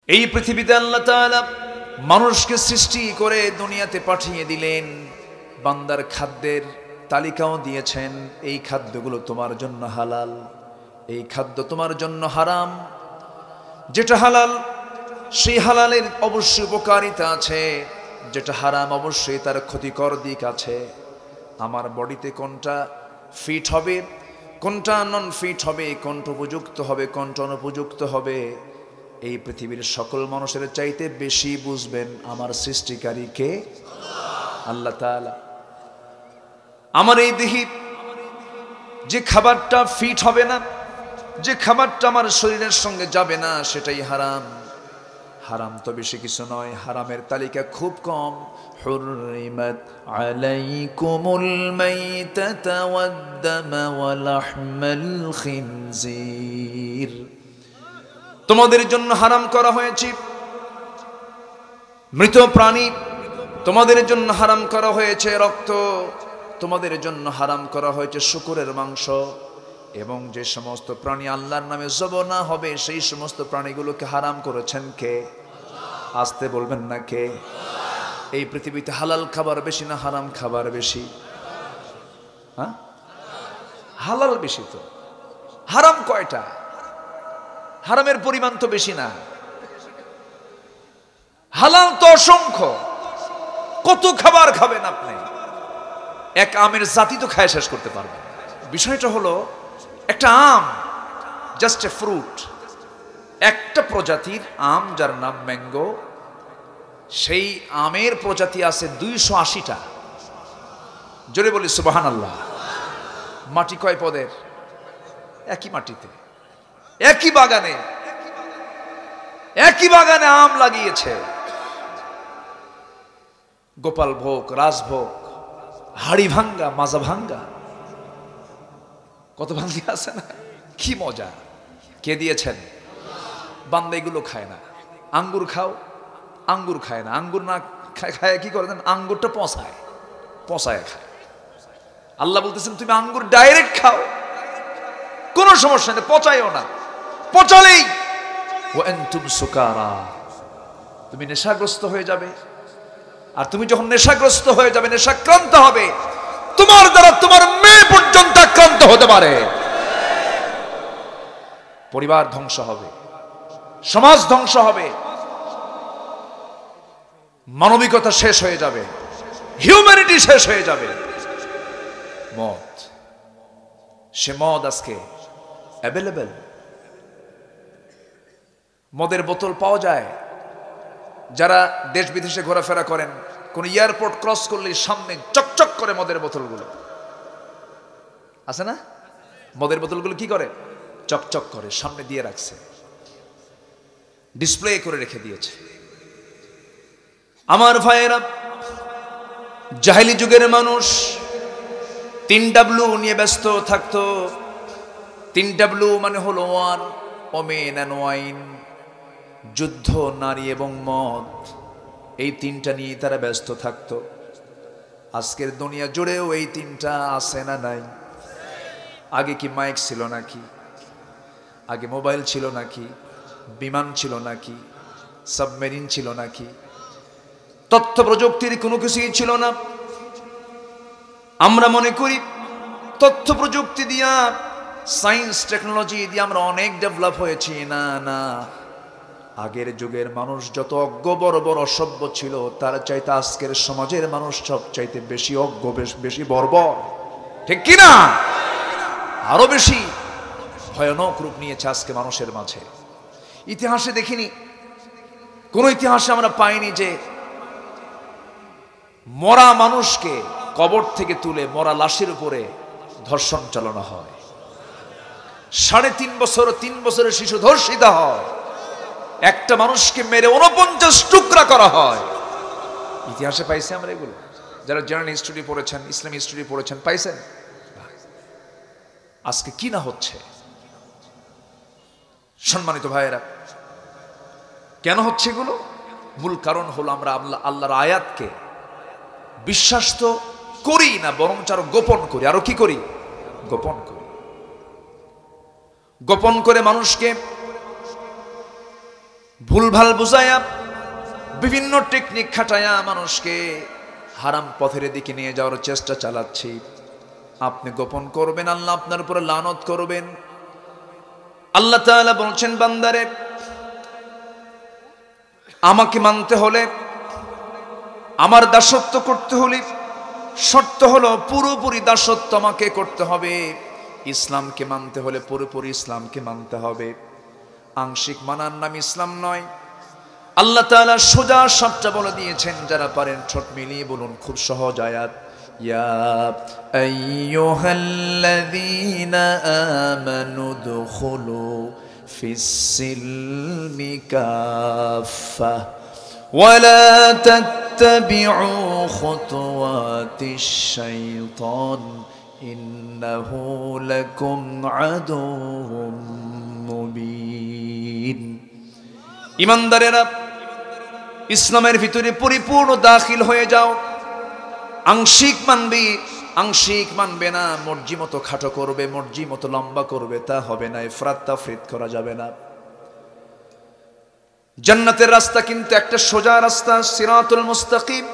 এই পৃথিবীতে আল্লাহ তাআলা মানুষকে সৃষ্টি করে দুনিয়াতে পাঠিয়ে দিলেন, বান্দার খাদ্যের তালিকাও দিয়েছেন। এই খাদ্যগুলো তোমার জন্য হালাল, এই খাদ্য তোমার জন্য হারাম। যেটা হালাল সেই হালালের অবশ্যই উপকারিতা আছে, যেটা হারাম অবশ্যই তার ক্ষতিকর দিক আছে। আমার বডিতে কোনটা ফিট হবে, কোনটা নন ফিট হবে, কোনটা উপযুক্ত হবে, কোনটা অনুপযুক্ত হবে, এই পৃথিবীর সকল মানুষের চাইতে বেশি বুঝবেন আমার সৃষ্টিকারী কে? আল্লাহ তাআলা। আমার এই দেহি যে খাবারটা ফিট হবে না, যে খাবারটা আমার শরীরের সঙ্গে যাবে না, সেটাই হারাম। হারাম তো বেশি কিছু নয়, হারামের তালিকা খুব কম। হুররিমাত আলাইকুমুল মাইতাতা ওয়াদ-দামা ওয়া লাহমাল খিনজির, তোমাদের জন্য হারাম করা হয়েছে মৃত প্রাণী, তোমাদের জন্য হারাম করা হয়েছে রক্ত, তোমাদের জন্য হারাম করা হয়েছে শূকরের মাংস। এবং যে সমস্ত প্রাণী আল্লাহর নামে জবাহ না হবে, সেই সমস্ত প্রাণীগুলোকে হারাম করেছেন কে? আসতে বলবেন না কে? এই পৃথিবীতে হালাল খাবার বেশি না হারাম খাবার বেশি? হ্যাঁ, হালাল বেশি। তো হারাম কয়টা? হারামের পরিমাণ তো বেশি না, হালাল তো অসংখ্য। কত খাবার খাবেন আপনি? এক আমের জাতি তো খায় শেষ করতে পারবেন। বিষয়টা হলো, একটা আম জাস্ট এ ফ্রুট, একটা প্রজাতির আম যার নাম ম্যাঙ্গো, সেই আমের প্রজাতি আছে 280টা। জোরে বলি সুবহানাল্লাহ। মাটি কয় পদের? একই মাটিতে, একই বাগানে, একই বাগানে আম লাগিয়েছে। গোপাল ভোগ, রাজভোগ, হাড়ি ভাঙ্গা, মাজা ভাঙ্গা, কত ভাঙ্গি আছে না? কি মজা! কে দিয়েছেন? বান্দা এগুলো খায় না। আঙ্গুর খাও, আঙ্গুর খায় না। আঙ্গুর না খায় কি করে? আঙ্গুরটা পচায়, পচায় খায়। আল্লাহ বলতেছেন তুমি আঙ্গুর ডাইরেক্ট খাও, কোনো সমস্যা নেই, পচায়ও না। পচালেই ওয়া আনতুম সুকারা, তুমি নেশাগ্রস্ত হয়ে যাবে। আর তুমি যখন নেশাগ্রস্ত হয়ে যাবে, নেশাক্রান্ত হবে, তোমার দ্বারা তোমার মেয়ে পর্যন্ত আক্রান্ত হতে পারে। পরিবার ধ্বংস হবে, সমাজ ধ্বংস হবে, মানবিকতা শেষ হয়ে যাবে, হিউম্যানিটি শেষ হয়ে যাবে। মদ, সে মদ আজকে অ্যাভেলেবেল। মদের বোতল পাওয়া যায়। যারা দেশ বিদেশে ঘোরাফেরা করেন, কোন এয়ারপোর্ট ক্রস করলে সামনে চকচক করে মদের বোতলগুলো আছে না? মদের বোতলগুলো কি করে? চকচক করে সামনে দিয়ে রাখছে, ডিসপ্লে করে রেখে দিয়েছে। আমার ভাইয়েরা, জাহেলি যুগের মানুষ 3W নিয়ে ব্যস্ত থাকতো। 3W মানে হলো ওয়ার, ওমেন অ্যান্ড ওয়াইন, যুদ্ধ, নারী এবং মদ। এই তিনটা নিয়ে তারা ব্যস্ত থাকতো। আজকের দুনিয়া জুড়েও এই তিনটা আছে না নাই? আগে কি মাইক ছিল নাকি? আগে মোবাইল ছিল নাকি? বিমান ছিল নাকি? সাবমেরিন ছিল নাকি? তথ্য প্রযুক্তির কোনো কিছুই ছিল না। আমরা মনে করি তথ্য প্রযুক্তি দিয়া, সায়েন্স টেকনোলজি দিয়ে আমরা অনেক ডেভেলপ হয়েছি। না না, আগের যুগের মানুষ যত অজ্ঞ, বড় বড় অসভ্য ছিল, তার চাইতে আজকের সমাজের মানুষ সব চাইতে বেশি অজ্ঞ, বেশি বর্বর। ঠিক কিনা? আরো বেশি ভয়ানক রূপ নিয়েছে আজকে মানুষের মাঝে। ইতিহাসে দেখিনি, কোন ইতিহাসে আমরা পাইনি যে মরা মানুষকে কবর থেকে তুলে মরা লাশের উপরে ধর্ষণ চালানো হয়। 3.5 বছর, 3 বছরের শিশু ধর্ষিত হয়। একটা মানুষকে মেরে 49 টুকরা করা হয়। ইতিহাসে পাইছি আমরা এগুলো। যারা জেনারেল হিস্ট্রি পড়েছেন, ইসলামিক হিস্ট্রি পড়েছেন, পাইছেন। আজকে কি না হচ্ছে? সম্মানিত ভাইয়েরা, কেন হচ্ছে এগুলো? মূল কারণ হলো আমরা আল্লাহর আয়াতকে বিশ্বাস তো করি না, বরং আরো গোপন করি। আরো কি করি? গোপন করি। গোপন করে মানুষকে ভুলভাল বুঝায়া বিভিন্ন টেকনিক খাটায়া মানুষকে হারাম পথের দিকে নিয়ে যাওয়ার চেষ্টা চালাচ্ছি। আপনি গোপন করবেন, আল্লাহ আপনার উপরে লানত করবেন। আল্লাহ তাআলা বলছেন, বান্দারে আমাকে মানতে হলে, আমার দাসত্ব করতে হলে শর্ত হলো পুরোপুরি দাসত্ব আমাকে করতে হবে। ইসলামকে মানতে হলে পুরোপুরি ইসলামকে মানতে হবে। আংশিক মানার নাম ইসলাম নয়। আল্লাহ তাআলা সোজা সাপটা বলে দিয়েছেন, যারা পারেন ঠোঁট মিলিয়ে বলুন, খুব সহজ আয়াত। ইয়া আইয়ুহাল্লাযীনা আমানু দুখুলু ফিস-সিলমি কাফা ওয়া লা তাত্তাবিউ খুতুওয়াতিশ শাইতান ইন্নাহু লাকুম আদুউম মুবিন। ঈমানদারেরা, ইসলামের ভিতরে পরিপূর্ণ দাখিল হয়ে যাও। আংশিক মানবি, আংশিক মানবে না, মর্জি মতো খাটো করবে, মর্জি মতো লম্বা করবে, তা হবে না। ইফরাত তাফরিত করা যাবে না। জান্নাতের রাস্তা কিন্তু একটা সোজা রাস্তা, সিরাতুল মুস্তাকিম।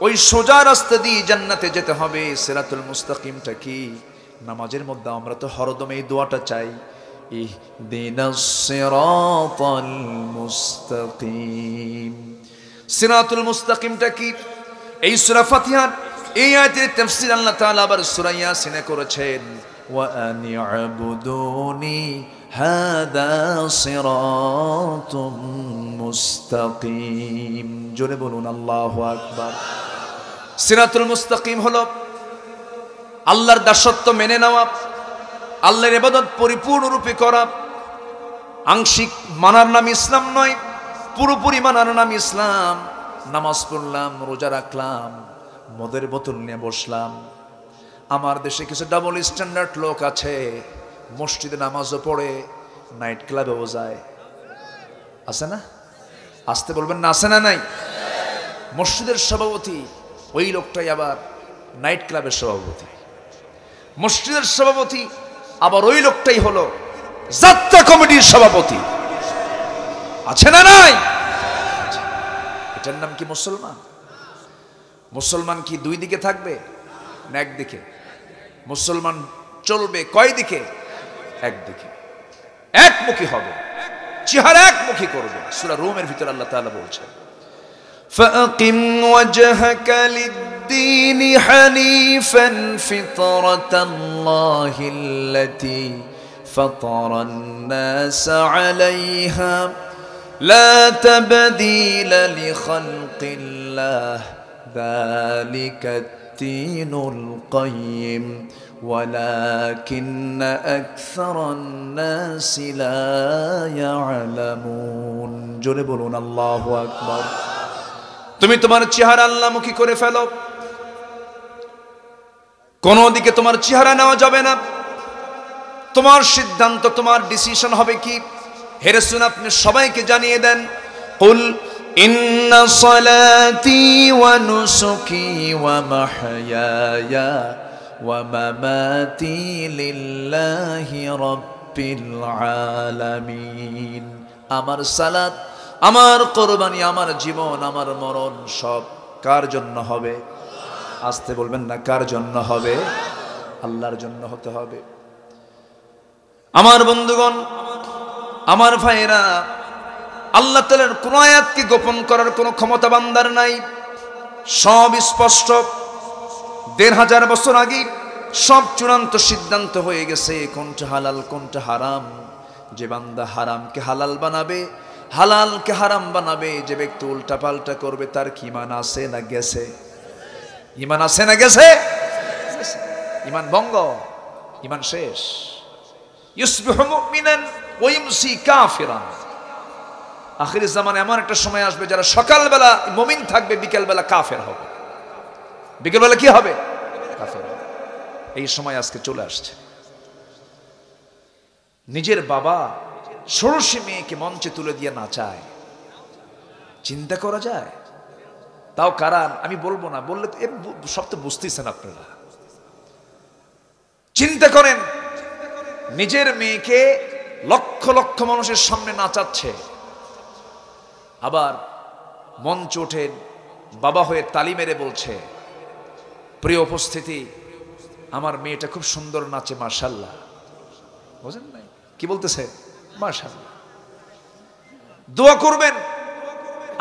ওই সোজা রাস্তা দিয়ে জান্নাতে যেতে হবে। সিরাতুল মুস্তাকিমটা কি? নামাজের মধ্যে আমরা তো হরদম এই দোয়াটা চাই, ইহদিনাস সিরাতাল মুস্তাকিম। সিরাতুল মুস্তাকিমটা কি? এই সূরা ফাতিহার এই আয়াতের তাফসীর আল্লাহ তাআলা আবার সূরা ইয়াসিনে করেছেন, ওয়া আনি'বুদুনি হাদা সিরাতুম মুস্তাকিম। জোরে বলুন আল্লাহু আকবার। সিরাতুল মুস্তাকিম হলো আল্লাহর দাসত্ব মেনে নেওয়া, আল্লাহর ইবাদত পরিপূর্ণরূপে করা। আংশিক মানার নাম ইসলাম নয়, পুরোপুরি মানার নাম ইসলাম। নামাজ পড়লাম, রোজা রাখলাম, মদের বোতল নিয়ে বসলাম। আমার দেশে কিছু ডাবল স্ট্যান্ডার্ড লোক আছে, মসজিদে নামাজও পড়ে, নাইট ক্লাবেও যায়। আছে না? আসতে বলবেন না, আছে না? নাই। মসজিদের সভাপতি ওই লোকটাই আবার নাইট ক্লাবের সভাপতি। মসজিদের সভাপতি আবার ওই লোকটাই হলো যাত্রা কমিটির সভাপতি। আছে না? নাই। এটার নাম কি মুসলমান? মুসলমান কি দুই দিকে থাকবে না একদিকে? মুসলমান চলবে কয় দিকে? একদিকে, একমুখী হবে, চেহারা একমুখী করবে। সূরা রুমের ভিতর আল্লাহ তাআলা বলছেন, ফাকিম ওয়াজহাকা লিদ-দীনি হানিফান ফিতরাতাল্লাহিল্লাতী ফাতারান-নাস আলাইহা لا تبديل لخلق الله ذلك الدين القيم ولكن أكثر الناس لا يعلمون। জোরে বলুন আল্লাহু আকবার। তুমি তোমার চেহারা আল্লাহমুখী করে ফেলো, কোন দিকে তোমার চেহারা নেওয়া যাবে না। তোমার সিদ্ধান্ত, তোমার ডিসিশন হবে কি? হে রাসূল, আপনি সবাইকে জানিয়ে দেন, কুল ইন্না সালাতি ওয়া নুসুকি ওয়া মাহইয়ায়া ওয়া মামাতি লিল্লাহি রাব্বিল আলামিন। আমার সালাত, আমার কুরবানি, আমার জীবন, আমার মরণ সব কার জন্য হবে? আসতে বলবেন না, কার জন্য হবে? আল্লাহর জন্য হতে হবে। আমার বন্ধুগণ, আমার ভাইরা, আল্লাহ তাআলার কোন আয়াতকে গোপন করার কোনো ক্ষমতা বান্দার নাই। সব স্পষ্ট। ১৫০০ বছর আগে সব চূড়ান্ত সিদ্ধান্ত হয়ে গেছে কোনটা হালাল কোনটা হারাম। যে বান্দা হারামকে হালাল বানাবে, হালালকে হারাম বানাবে, যে ব্যক্তি উল্টা পাল্টা করবে, তার কি ঈমান আছে না গেছে? ঈমান আছে না গেছে? ঈমান ভঙ্গ, ঈমান শেষ। ইউসবিহু মুমিনান ওয়া ইমসি কাফিরান। আখির জামানে এমন একটা সময় আসবে যারা সকালবেলা মুমিন থাকবে, বিকেলবেলা কাফের হবে। বিকেলবেলা কি হবে? কাফের হবে। এই সময় আজকে চলে আসছে। নিজের বাবা ষোড়শী মেয়েকে মঞ্চে তুলে দিয়ে নাচায়, চিন্তা করা যায়? তাও কারা? আমি বলবো না, বললে সব তো বুঝতেছেন আপনারা। চিন্তা করেন, নিজের মেয়েকে লক্ষ লক্ষ মানুষের সামনে নাচাচ্ছে, আবার মঞ্চ ওঠে বাবা হয়ে তালি মেরে বলছে, প্রিয় উপস্থিতি, আমার মেয়েটা খুব সুন্দর নাচে, মাশাআল্লাহ। বুঝেন নাই কি বলতেছে? মাশাআল্লাহ। দোয়া করবেন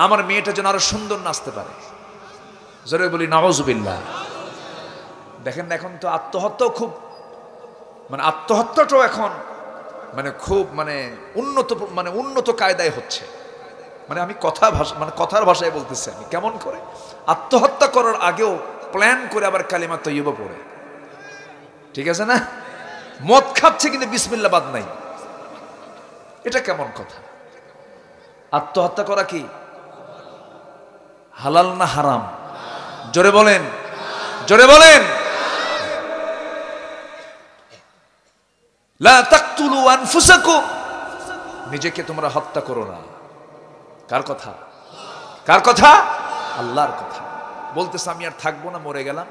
আমার মেয়েটা যেন আরো সুন্দর নাচতে পারে। জোরে বলি নাউজুবিল্লাহ। দেখেন না, এখন তো আত্মহত্যাও খুব, মানে আত্মহত্যাটাও এখন খুব উন্নত কায়দায় হচ্ছে। আমি কথার ভাষায় বলতেছি। আমি কেমন করে আত্মহত্যা করার আগেও প্ল্যান করে আবার কালিমা তৈয়বা পড়ে, ঠিক আছে না? মদ খাচ্ছে কিন্তু বিসমিল্লাহ বাদ নাই। এটা কেমন কথা? আত্মহত্যা করা কি হালাল না হারাম? জোরে বলেন, জোরে বলেন। লা তাকতুলু আনফুসাকুম, নিজেকে তোমরা হত্যা করো না। কার কথা? কার কথা? আল্লাহর কথা। বলতেছে আমি আর থাকবো না, মরে গেলাম,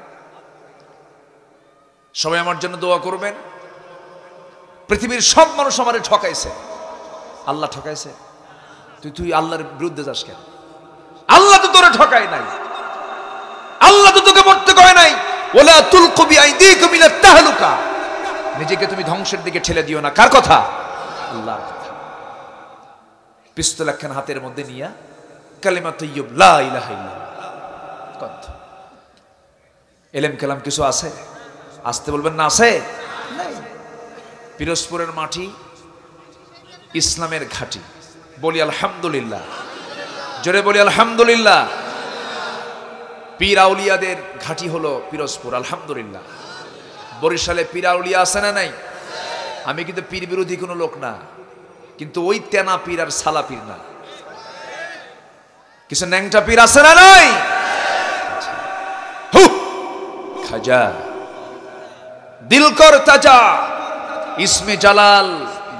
সবাই আমার জন্য দোয়া করবেন। পৃথিবীর সব মানুষ আমারে ঠকাইছে, আল্লাহ ঠকাইছে? তুই আল্লাহর বিরুদ্ধে যাস কেন? আল্লাহ তো তোরে ঠকায় নাই, আল্লাহ তো তোকে মরতে কয় নাই। ওয়ালা তুলকু বিআইদিকুম ইলা তাহলুকা, নিজেকে তুমি ধ্বংসের দিকে ঠেলে দিও না। কার কথা? আল্লাহর কথা। পিস্তল একখান হাতের মধ্যে নিয়া কালিমা তাইয়্যিব লা ইলাহা ইল্লাল্লাহ কত। এলেম কালাম কিছু আছে? আসতে বলবেন না আছে? নাই। পিরোজপুরের মাটি ইসলামের ঘাঁটি। বলি আলহামদুলিল্লাহ, জোরে বলি আলহামদুলিল্লাহ। পীর আউলিয়াদের ঘাঁটি হলো পিরোজপুর, আলহামদুলিল্লাহ। বরিশালে পীর আউলিয়া আছে না নাই? আমি কিন্তু পীর বিরোধী কোনো লোক না, কিন্তু ওই তেনা পীর আর সালা পীর না। কিছু ন্যাংটা পীর আছে না নাই? খাজা দিলকর তাজা, ইসমে জালাল,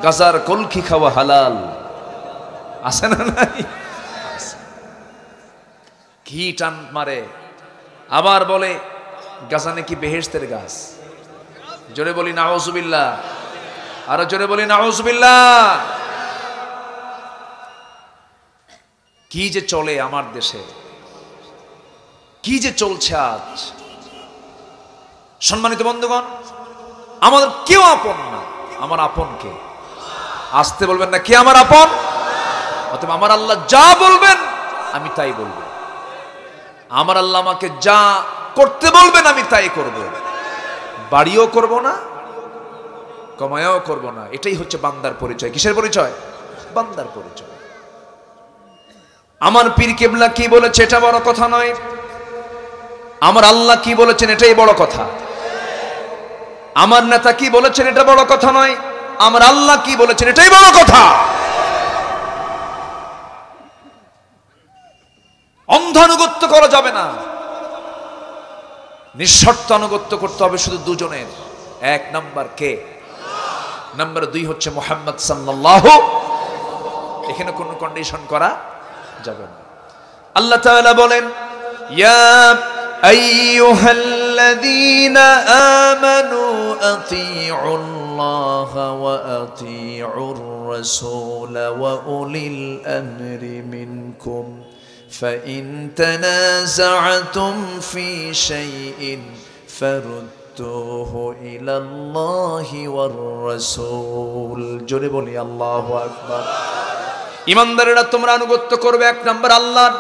গাজার কলকি খাওয়া হালাল, আছে না নাই? ঘি টান মারে, আবার বলে গাজা নাকি বেহেশতের গাছ। জোরে বলি নাউজুবিল্লাহ, আরো জোরে বলি নাউজুবিল্লাহ। কি যে চলে আমার দেশে, কি যে চলছে আজ। সম্মানিত বন্ধুগণ, আমাদের কেউ আপন না। আমার আপন কে? আসতে বলবেন না, কে আমার আপন? অতএব আমার আল্লাহ যা বলবেন আমি তাই বলবো। আমার আল্লাহ আমাকে যা করতে বলবেন আমি তাই করব। বাড়িও করব না, কমায়াও করব না। এটাই হচ্ছে বান্দার পরিচয়। কিসের পরিচয়? বান্দার পরিচয়। আমার পীর কেবলা কি বলেছে এটা বড় কথা নয়, আমার আল্লাহ কি বলেছেন এটাই বড় কথা। আমার নেতা কি বলেছেন এটা বড় কথা নয়, আমার আল্লাহ কি বলেছেন এটাই বড় কথা। অন্ধানুগত্য করা যাবে না, নিঃশর্ত আনুগত্য করতে হবে শুধু দুজনের। এক নাম্বার কে? নাম্বার 2 হচ্ছে মুহাম্মদ সাল্লাল্লাহু। এখানে কোনো কন্ডিশন করা যাবে না। আল্লাহ তাআলা বলেন, ইয়া আইয়ুহাল্লাযীনা আমানু আতিউল্লাহা ওয়া আতিউর রাসূল ওয়া উলিল আমরি মিনকুম فإن تنازعتم في شيء فردوه إلى الله والرسول। জোরে বলি আল্লাহু আকবার। ইমানদারেরা তোমরা আনুগত্য করবে এক নাম্বার আল্লাহর,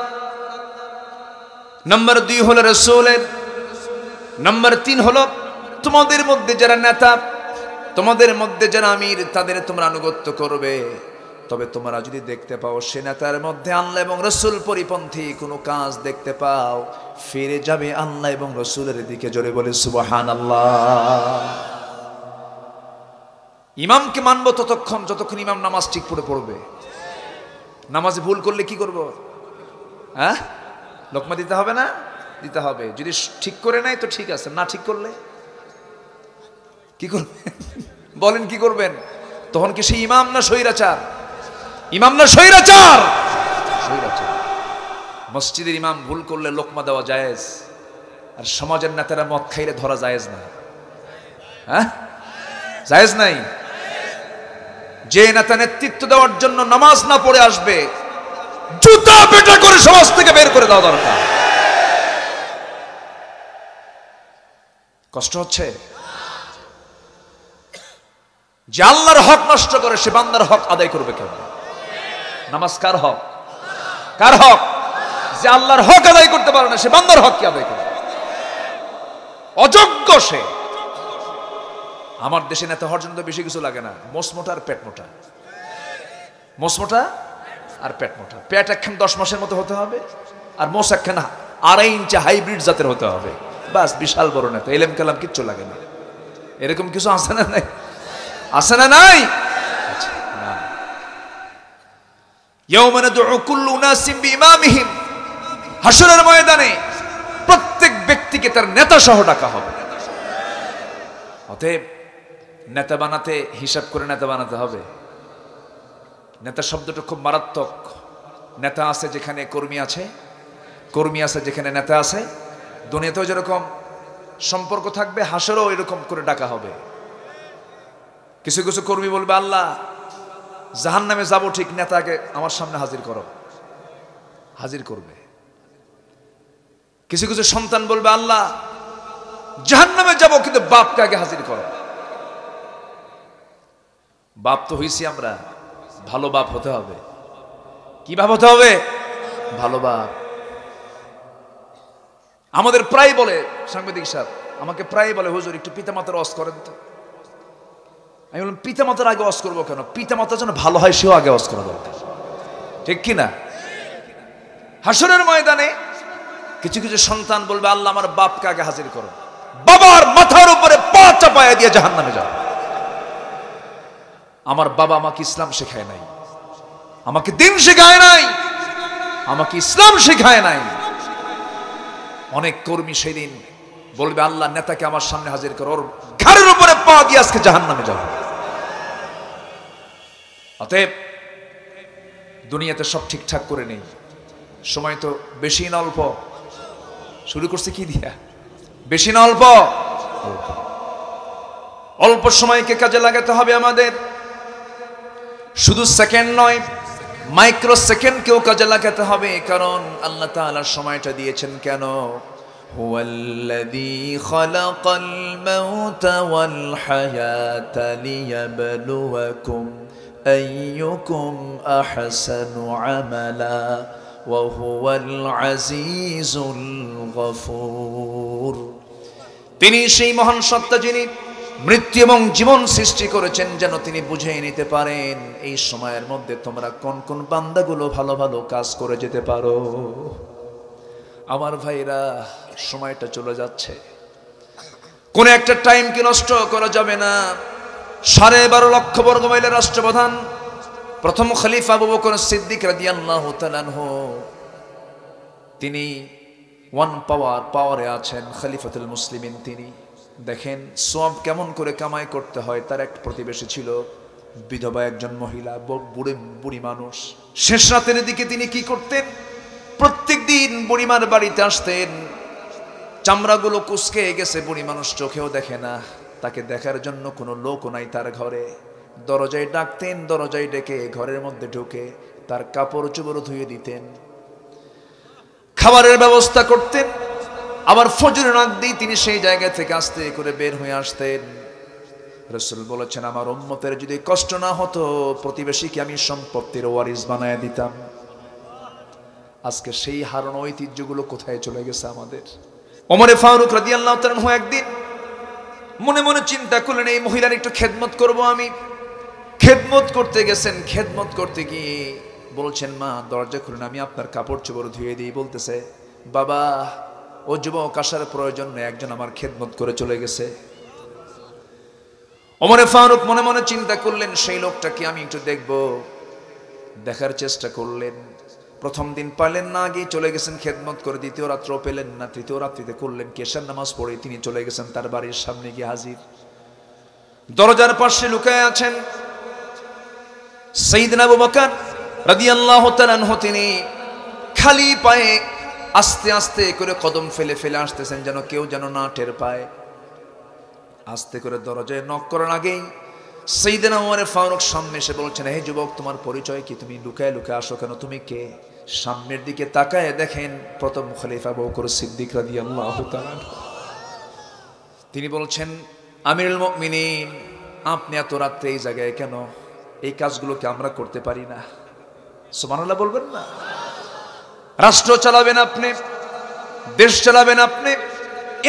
নাম্বার 2 হলো রাসূলের, নাম্বার 3 হলো তোমাদের মধ্যে যারা নেতা, তোমাদের মধ্যে যারা আমির, তাদের তোমরা আনুগত্য করবে। তবে তোমরা যদি দেখতে পাও সে নেতার মধ্যে আল্লাহ এবং রসুল পরিপন্থী কোনো কাজ দেখতে পাও, ফিরে যাবে আল্লাহ এবং রসুলের দিকে। জোরে বলে সুবহানাল্লাহ। ইমামকে মানবো ততক্ষণ যতক্ষণ ইমাম নামাজ ঠিক করে পড়বে। নামাজে ভুল করলে কি করব? হ্যাঁ, লোকমা দিতে হবে না? দিতে হবে। যদি ঠিক করে নাই তো ঠিক আছে, না ঠিক করলে কি করবেন? বলেন কি করবেন? তখন কি সে ইমাম না স্বৈরাচার? ইমাম না স্বৈরাচার? স্বৈরাচার। মসজিদের ইমাম ভুল করলে লোকমা দেওয়া জায়েজ, আর সমাজের নেতারা মদ খাইলে ধরা জায়েজ না। হ্যাঁ, জায়েজ নাই। যে নেতা নেতৃত্ব দেওয়ার জন্য নামাজ না পড়ে আসবে জুতা পেটা করে সমাজ থেকে বের করে দেওয়া দরকার। কষ্ট হচ্ছে? যে আল্লাহর হক নষ্ট করে সে বান্দার হক আদায় করবে কেন? নামাজ কার হক? কার হক? যে আল্লাহর হক আদায় করতে পারে না সে বান্দার হক কি আদায় করবে? অযোগ্য সে। আমার দেশে নেতা হওয়ার জন্য তো বেশি কিছু লাগে না, মোসমোটা আর পেট মোটা। মোসমোটা আর পেট মোটা। পেট একখান 10 মাসের মতো হতে হবে, আর মোস একখান 2.5 ইঞ্চি হাইব্রিড জাতের হতে হবে। বাস, বিশাল বড় নেতা, এলেম কালাম কিচ্ছু লাগে না। এরকম কিছু আছে না নাই? আছে না নাই? আচ্ছা, না। ইয়াউমা নাদউ কুল্লু উনাসিম বিইমামিহিম, হাসরের ময়দানে প্রত্যেক ব্যক্তিকে তার নেতা সহ ডাকা হবে। অতএব নেতা বানাতে হিসাব করে নেতা বানাতে হবে। নেতা শব্দটা খুব মারাত্মক। নেতা আছে যেখানে কর্মী আছে, কর্মী আছে যেখানে নেতা আছে। দুনিয়াতেও যেরকম সম্পর্ক থাকবে, হাসরেও এরকম করে ডাকা হবে। কিছু কিছু কর্মী বলবে, আল্লাহ জাহান্নামে যাব ঠিক, নেতাকে আমার সামনে হাজির করো, হাজির করবে। কিছু কিছু সন্তান বলবে, আল্লাহ জাহান্নামে যাব কিন্তু বাপকে আগে হাজির করো। বাপ তো হইছি আমরা, ভালো বাপ হতে হবে। কি বাপ হতে হবে? ভালো বাপ। আমাদের প্রায় বলে, সাংবাদিক সাহেব আমাকে প্রায় বলে, হুজুর একটু পিতামাতার ওয়াজ করেন তো। আমি বললাম, পিতামাতার আগে ওয়াজ করবো কেন? পিতামাতা যেন ভালো হয় সেও আগে ওয়াজ করা দরকার, ঠিক কিনা? হাসরের ময়দানে কিছু কিছু সন্তান বলবে, আল্লাহ আমার বাপকে আগে হাজির করো। বাবার মাথার উপরে পা চাপায়া দিয়ে জাহান্নামে যাও। আমার বাবা আমাকে ইসলাম শেখায় নাই, আমাকে দিন শেখায় নাই, আমাকে ইসলাম শেখায় নাই। অনেক কর্মী সেদিন বলবে, আল্লাহ নেতাকে আমার সামনে হাজির করো, ওর ঘাড়ের উপরে পা দিয়ে আজকে জাহান্নামে যাবে। অতএব দুনিয়াতে সব ঠিকঠাক করে নেই, সময় তো বেশি না অল্প। শুরু করছে কি দিয়া? বেশি না অল্প? অল্প সময়কে কাজে লাগাতে হবে আমাদের। শুধু সেকেন্ড নয়, মাইক্রো সেকেন্ডকেও কাজে লাগাতে হবে। কারণ আল্লাহ তাআলা সময়টা দিয়েছেন কেন? হুয়াল্লাযী খালাকাল মাউতা ওয়াল হায়াতা লিয়াবলুয়াকুম আইয়ুকুম আহসানু আমালা ওয়া হুয়াল আজিজুল গফুর। তিনি সেই মহান সত্তা যিনি মৃত্যু এবং জীবন সৃষ্টি করেছেন যেন তিনি বুঝে নিতে পারেন এই সময়ের মধ্যে তোমরা কোন কোন বান্দাগুলো ভালো ভালো কাজ করে যেতে পারো। আমার ভাইরা, সময়টা চলে যাচ্ছে, কোন একটা টাইমকে নষ্ট করা যাবে না। 12.5 লক্ষ বর্গ মাইলের রাষ্ট্রপ্রধান প্রথম খলিফা আবু বকর সিদ্দিক রাদিয়াল্লাহু তাআলা আনহু, তিনি পাওয়ারে আছেন, খলিফাতুল মুসলিমিন তিনি। দেখেন সওয়াব কেমন করে কামাই করতে হয়। তার এক প্রতিবেশী ছিল বিধবা একজন মহিলা, বুড়ি মানুষ। শেষ রাতের দিকে তিনি কি করতেন? প্রত্যেক দিন বুড়িমার বাড়িতে আসতেন। চামড়াগুলো কুঁচকে গেছে, বুড়ি মানুষ চোখেও দেখে না, তাকে দেখার জন্য কোনো লোক নাই তার ঘরে। দরজায় ডাকতেন, দরজায় ডেকে ঘরের মধ্যে ঢুকে তার কাপড় চোপড় ধুয়ে দিতেন, খাবারের ব্যবস্থা করতেন। আবার ফজরের আগ দিয়ে তিনি সেই জায়গা থেকে আস্তে করে বের হয়ে আসতেন। রাসূল বলেছেন, আমার উম্মতের যদি কষ্ট না হতো প্রতিবেশীকে আমি সম্পত্তির ওয়ারিস বানায় দিতাম। আজকে সেই হারানো ঐতিহ্যগুলো কোথায় চলে গেছে আমাদের? ওমর ফারুক রাদিয়াল্লাহু তাআলা আনহু একদিন মনে মনে চিন্তা করলেন, এই মহিলার একটু খেদমত করব আমি। খেদমত করতে গেছেন, খেদমত করতে গিয়ে বলছেন, মা দরজা খুলুন, আমি আপনার কাপড় চোপড় ধুয়ে দিই। বলতেছে, বাবা ও যুবক আসার প্রয়োজন নেই, একজন আমার খেদমত করে চলে গেছে। ওমর ফারুক মনে মনে চিন্তা করলেন, সেই লোকটাকে আমি একটু দেখব। দেখার চেষ্টা করলেন, প্রথম দিন পারলেন না, আগেই চলে গেছেন খেদমত করে। দ্বিতীয় রাত্র পেলেন না, তৃতীয় রাত্রিতে করলেন, কেশার নামাজ পড়ে তিনি চলে গেছেন তার বাড়ির সামনে গিয়ে হাজির। দরজার পাশে লুকায় আছেন সাইয়েদনা আবু বকর রাদিয়াল্লাহু তাআলা আনহু। তিনি খালি পায়ে আস্তে আস্তে করে কদম ফেলে ফেলে আসতেছেন, যেন কেউ যেন না টের পায়। আস্তে করে দরজায় নক করার আগেই সাইয়েদনা ওমর ফারুক সামনে এসে বলছেন, হে যুবক, তোমার পরিচয় কি? তুমি লুকায় লুকায় আসো কেন? তুমি কে? সামনের দিকে তাকায় দেখেন প্রথম খলিফা আবু বকর সিদ্দিক রাদিয়াল্লাহু তাআলা। তিনি বলছেন, আমিরুল মুমিনিন, আপনি এত রাত্রে এই জায়গায় কেন? এই কাজগুলোকে আমরা করতে পারি না। সুবহানাল্লাহ বলবেন না? রাষ্ট্র চালাবেন আপনি, দেশ চালাবেন আপনি,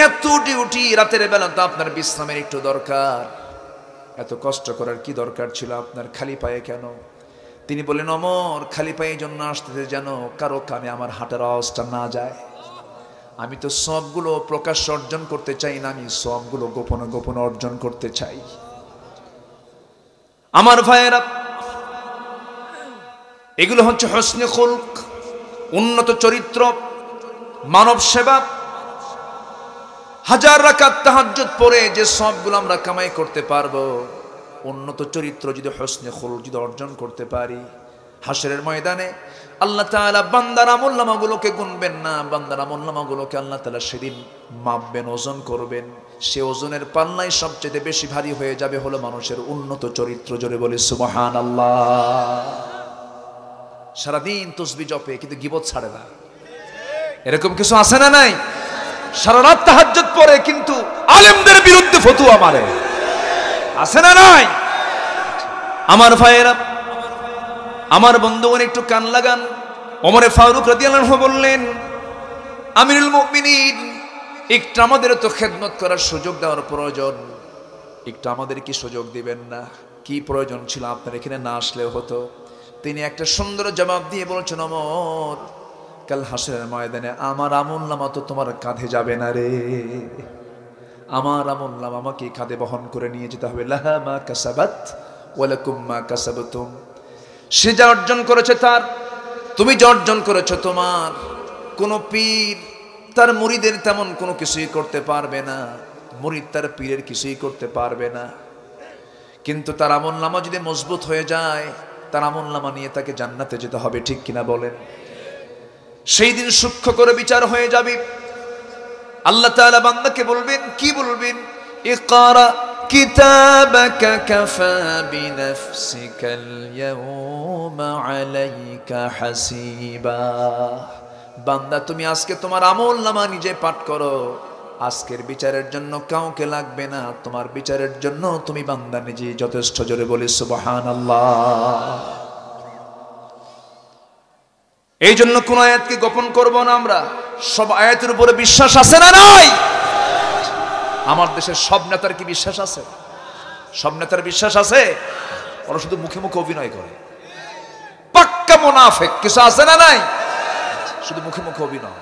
এত ডিউটি, রাতের বেলা তো আপনার বিশ্রামের একটু দরকার। এত কষ্ট করার কি দরকার ছিল আপনার? খালি পায়ে কেন? তিনি বলেন, ওমর, খালি পায়ে জন্য আসতে যেন কারো কানে আমার হাঁটার আওয়াজটা না যায়। আমি তো সবগুলো প্রকাশ্য অর্জন করতে চাই না, আমি সবগুলো গোপনে গোপনে অর্জন করতে চাই। আমার ভাইয়েরা, এগুলো হচ্ছে হসনে খুলক, উন্নত চরিত্র, মানব সেবা। হাজার রাকাত তাহাজ্জুদ পড়ে যে সবগুলো আমরা কামাই করতে পারবো, উন্নত চরিত্র যদি হসনে খুলক যদি অর্জন করতে পারি, হাসরের ময়দানে আল্লাহ তাআলা বান্দার আমলনামাগুলোকে গুনবেন না, বান্দার আমলনামাগুলোকে আল্লাহ তাআলা সেদিন মাপবেন, ওজন করবেন। সে ওজনের পাল্লায় সবচেয়ে বেশি ভারী হয়ে যাবে হলো মানুষের উন্নত চরিত্র। জোরে বলে সুবহানাল্লাহ। সারাদিন তাসবিহ জপে কিন্তু গীবত ছাড়ে না, এরকম কিছু আছে না নাই? সারা রাত তাহাজ্জুদ পড়ে কিন্তু আলেমদের বিরুদ্ধে ফতোয়া মারে, আছে না নাই? আমার ভাইয়েরা, আমার বন্ধুগণ, একটু কান লাগান। ওমর ফারুক রাদিয়াল্লাহু আনহু বললেন, আমিরুল মুমিনিন, একটু আমাদের তো খেদমত করার সুযোগ দেওয়ার প্রয়োজন, একটু আমাদের কি সুযোগ দিবেন না? কি প্রয়োজন ছিল আপনার এখানে না আসলেও হতো? তিনি একটা সুন্দর জবাব দিয়ে বলছেন, ওমর, কাল হাসরের ময়দানে আমার আমলনামা তো তোমার কাঁধে যাবে না রে। আমার আমলনামা আমাকে কাঁধে বহন করে নিয়ে যেতে হবে। লাহা মা কাসাবাত ওয়া লাকুম মা কাসাবতুম। সে যা অর্জন করেছে তার, তুমি যা অর্জন করেছো তোমার। কোন পীর তার মুরিদের তেমন কোনো কিছুই করতে পারবে না, মুরিদ তার পীরের কিছুই করতে পারবে না। কিন্তু তার আমলনামা যদি মজবুত হয়ে যায়, তার আমলনামা নিয়ে তাকে জান্নাতে যেতে হবে, ঠিক কিনা বলেন? সেই দিন সূক্ষ্ম করে বিচার হয়ে যাবে। আল্লাহ তাআলা বান্দাকে বলবেন, কি বলবেন? ইকরা কিতাবাকা কাফা বিনাফসিকাল ইয়াওমা আলাইকা হাসিবা। বান্দা, তুমি আজকে তোমার আমলনামা নিজে পাঠ করো। আজকের বিচারের জন্য কাউকে লাগবে না, তোমার বিচারের জন্য তুমি বান্দা নিজেই যথেষ্ট। জোরে বলি সুবহানাল্লাহ। এই জন্য কোন আয়াতকে গোপন করব না আমরা, সব আয়াতের উপরে বিশ্বাস আছে না নাই? আমার দেশের সব নেতার কি বিশ্বাস আছে? সব নেতার বিশ্বাস আছে? ওরা শুধু মুখে মুখে অভিনয় করে, পাক্কা মুনাফিক। কিছু আছে না নাই? শুধু মুখে মুখে অভিনয়।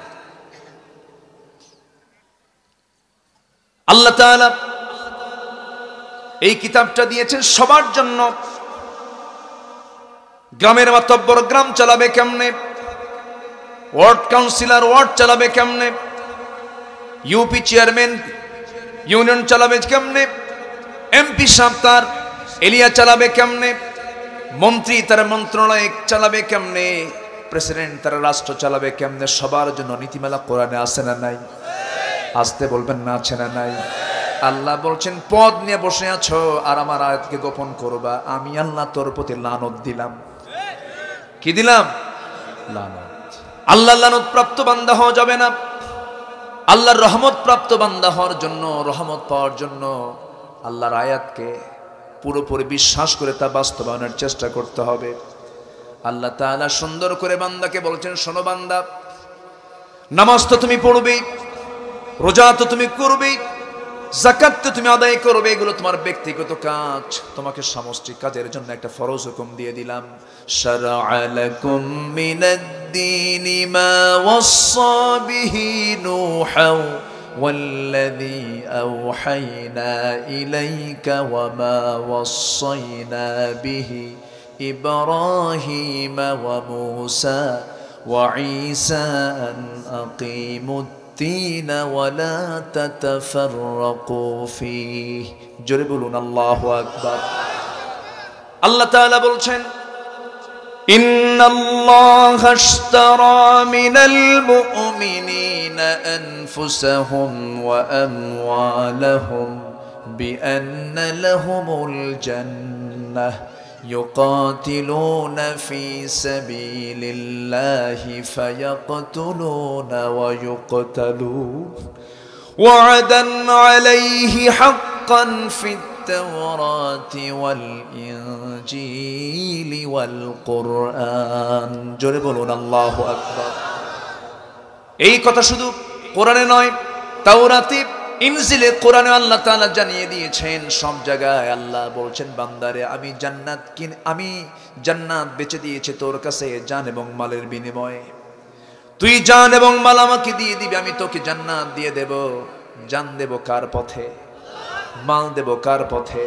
আল্লাহ তাআলা এই কিতাবটা দিয়েছেন সবার জন্য। গ্রামের মাতব্বর গ্রাম চালাবে কেমনে? ওয়ার্ড কাউন্সিলর ওয়ার্ড চালাবে কেমনে? ইউপি চেয়ারম্যান ইউনিয়ন চালাবে কেমনে? এমপি সাহেব তার এরিয়া চালাবে কেমনে? মন্ত্রী তার মন্ত্রণালয় চালাবে কেমনে? প্রেসিডেন্ট তার রাষ্ট্র চালাবে কেমনে? সবার জন্য নীতিমালা কোরআনে আছে না নাই? আসতে বলবেন না, আছে না নাই? আল্লাহ বলছেন, পদ নিয়ে বসে আছো আর আমার আয়াতকে গোপন করবা, আমি আল্লাহ তোর প্রতি লানত দিলাম। কি দিলাম? লানত। আল্লাহ লানত প্রাপ্ত বান্দা হওয়া যাবে না। আল্লাহর রহমত প্রাপ্ত বান্দা হওয়ার জন্য, রহমত পাওয়ার জন্য আল্লাহর আয়াতকে পুরোপুরি বিশ্বাস করে তা বাস্তবায়নের চেষ্টা করতে হবে। আল্লাহ তাআলা সুন্দর করে বান্দাকে বলছেন, শোনো বান্দা, নামাজ তো তুমি পড়বে, রোজা তো তুমি করবে, যাকাত তো তুমি আদায় করবে, এগুলো তোমার ব্যক্তিগত কাজ। তোমাকে সামষ্টিক কাজের জন্য একটা ফরজ হুকুম দিয়ে দিলাম। শারআ লাকুম মিনাদ-দীনি মা ওয়াসসা বিহি নূহাও ওয়াল্লাযী আওহাইনা ইলাইকা ওয়া মা ওয়াসসাইনা বিহি ইব্রাহিমা ওয়া মূসা ওয়া ঈসা আন আকিমুদ الدين ولا تتفرقوا فيه জোরে বলুন আল্লাহু আকবার। আল্লাহ তাআলা বলছেন, ইন্নাল্লাহা আশতারা মিনাল মুমিনিনা আনফুসাহুম ওয়া আমওয়ালাহুম বিআন্না লাহুমুল জান্নাহ يقاتلون في سبيل الله فيقتلون ويقتلون وعدا عليه حقا في التوراة والإنجيل والقرآن জোরে বলুন আল্লাহু আকবার। এই কথা শুধু কোরআনে নয়, তাওরাতে, ইনজিলে, কোরআনে আল্লাহ তাআলা জানিয়ে দিয়েছেন। সব জায়গায় আল্লাহ বলছেন, বান্দারে আমি জান্নাত বেচে দিয়েছি তোর কাছে জান এবং মালের বিনিময়ে। তুই জান এবং মাল আমাকে দিয়ে দিবি, আমি তোকে জান্নাত দিয়ে দেব। জান দেব কার পথে? মাল দেব কার পথে?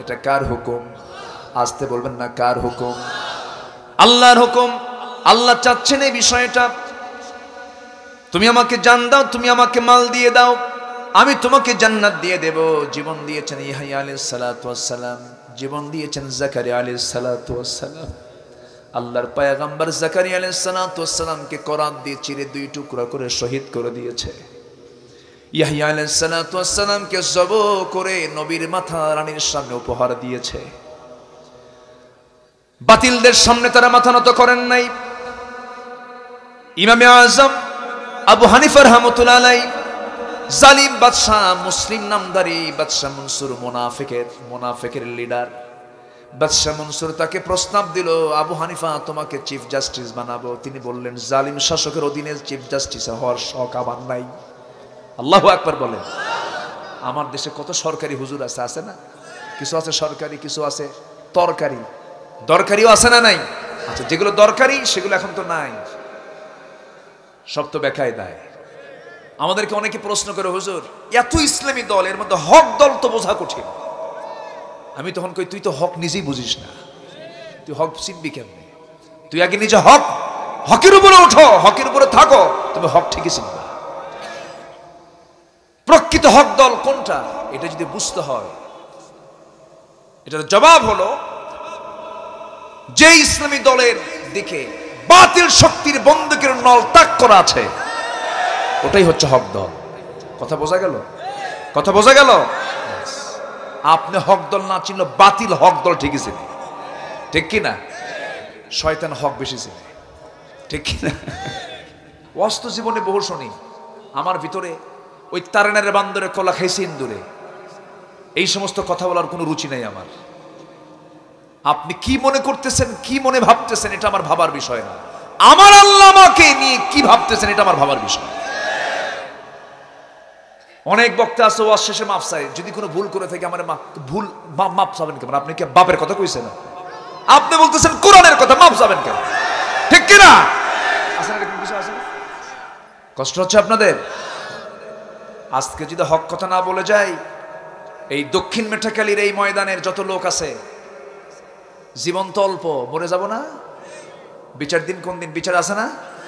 এটা কার হুকুম? আসতে বলবেন না, কার হুকুম? আল্লাহর হুকুম। আল্লাহ চাচ্ছেন এই বিষয়টা, তুমি আমাকে জান দাও, তুমি আমাকে মাল দিয়ে দাও, আমি তোমাকে জান্নাত দিয়ে দেব। জীবন দিয়েছেন ইয়াহইয়া আলাইহিস সালাতু ওয়াস সালাম, জীবন দিয়েছেন জাকারিয়া আলাইহিস সালাতু ওয়াস সালাম। আল্লাহর পয়গম্বর জাকারিয়া আলাইহিস সালাতু ওয়াস সালামকে কোরআন দিয়ে চিরে দুই টুকরা করে শহীদ করে দিয়েছে। ইয়াহইয়া আলাইহিস সালাতু ওয়াস সালামকে জবহ করে নবীর মাথা রানীর সামনে উপহার দিয়েছে। বাতিলদের সামনে তারা মাথা নত করেন নাই। ইমামে আযম আবু হানিফা রাহমাতুল্লাহ আলাইহি, জালিম বাদশাহ, মুসলিম নামধারী বাদশাহ মনসুর, মুনাফিকের লিডার বাদশাহ মনসুর তাকে প্রস্তাব দিল, আবু হানিফা তোমাকে চিফ জাস্টিস বানাবো। তিনি বললেন, জালিম শাসকের অধীনে চিফ জাস্টিস হওয়ার শখ আমার নাই। আল্লাহু আকবার বলেন। আমার দেশে কত সরকারি হুজুর আছে, আছে না? কিছু আছে সরকারি, কিছু আছে তরকারি, দরকারিও আছে না নাই? আচ্ছা, যেগুলো দরকারি সেগুলো এখন তো নাই, সব তো বেকায় দেয়। আমাদেরকে অনেকে প্রশ্ন করে, হুজুর এত ইসলামী দল, এর মধ্যে হক দল তো বোঝা কঠিন। আমি তখন কই, তুই তো হক নিজেই বুঝিস না, তুই হক চিনবি কেমনে? তুই আগে নিজে হকের উপরে ওঠো, হকের উপরে থাকো, তুমি হক ঠিকই চিনবে। প্রকৃত হক দল কোনটা এটা যদি বুঝতে হয়, এটার জবাব হলো, যে ইসলামী দলের দিকে বাতিল শক্তির বন্দুকের নল তাক করা আছে, ওটাই হচ্ছে হক দল। কথা বোঝা গেল? কথা বোঝা গেল? আপনি হক দল না চিনলে বাতিল হক দল ঠিকই চিনে, ঠিক কিনা? শয়তান হক বেশি চিনে, ঠিক কিনা? ওয়াস্ত জীবনে বহু শুনি, আমার ভিতরে ওই তারেনারে বান্দরে কলা খাইছে ইন্দুরে, এই সমস্ত কথা বলার কোনো রুচি নাই আমার। আপনি কি মনে করতেছেন, কি মনে ভাবতেছেন, এটা আমার ভাবার বিষয় না। আমার আল্লাহ আমাকে নিয়ে কি ভাবতেছেন, এটা আমার ভাবার বিষয়। অনেক বক্তা আছে ওয়াজ শেষে মাফ চাই, যদি কোনো ভুল করে থাকে আমার ভুল মাফ চাবেন কেমন? আপনি কি বাপের কথা কইছেন? আপনি বলতেছেন কোরআনের কথা, মাফ চাবেন কেন? ঠিক কিনা? আছে না এরকম কিছু? আছে না? কষ্ট হচ্ছে আপনাদের? আজকে যদি হক কথা না বলে যাই, এই দক্ষিণ মেটাকালীর এই ময়দানের যত লোক আছে, জীবন তো অল্প, মরে যাব না? বিচার দিন কোন দিন? বিচার আছে না?